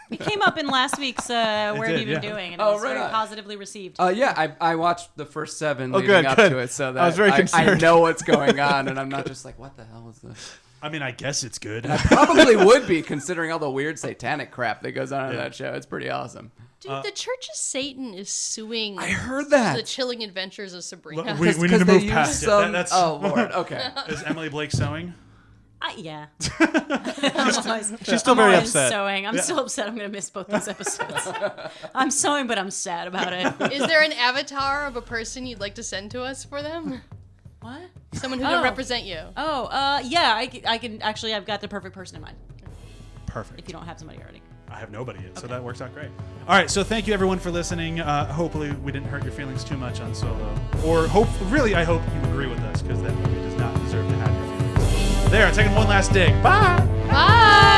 It came up in last week's Where Have did, You Been yeah. Doing, and it Oh, was right very on. positively received. Yeah, I watched the first 7 Oh, leading good, up good. to it. So that I was very I concerned. know what's going on, and I'm not just like, what the hell is this? I mean, I guess it's good. Probably would be, considering all the weird satanic crap that goes on in Yeah. that show. It's pretty awesome. Dude, the Church of Satan is suing I heard that. the Chilling Adventures of Sabrina. We need to 'Cause they move use past it. some- That's, Oh, Lord. Okay. Is Emily Blake sewing? Yeah. She's still very I'm upset. Sewing. I'm still upset. I'm going to miss both those episodes. I'm sewing, but I'm sad about it. Is there an avatar of a person you'd like to send to us for them? What? Someone who Oh. can represent you. Oh, yeah. I can actually. I've got the perfect person in mind. Perfect. If you don't have somebody already. I have nobody yet, so that works out great. All right, so thank you everyone for listening. Hopefully we didn't hurt your feelings too much on Solo. Or I hope you agree with us, because that movie does not deserve to have your feelings. There, taking one last dig. Bye! Bye!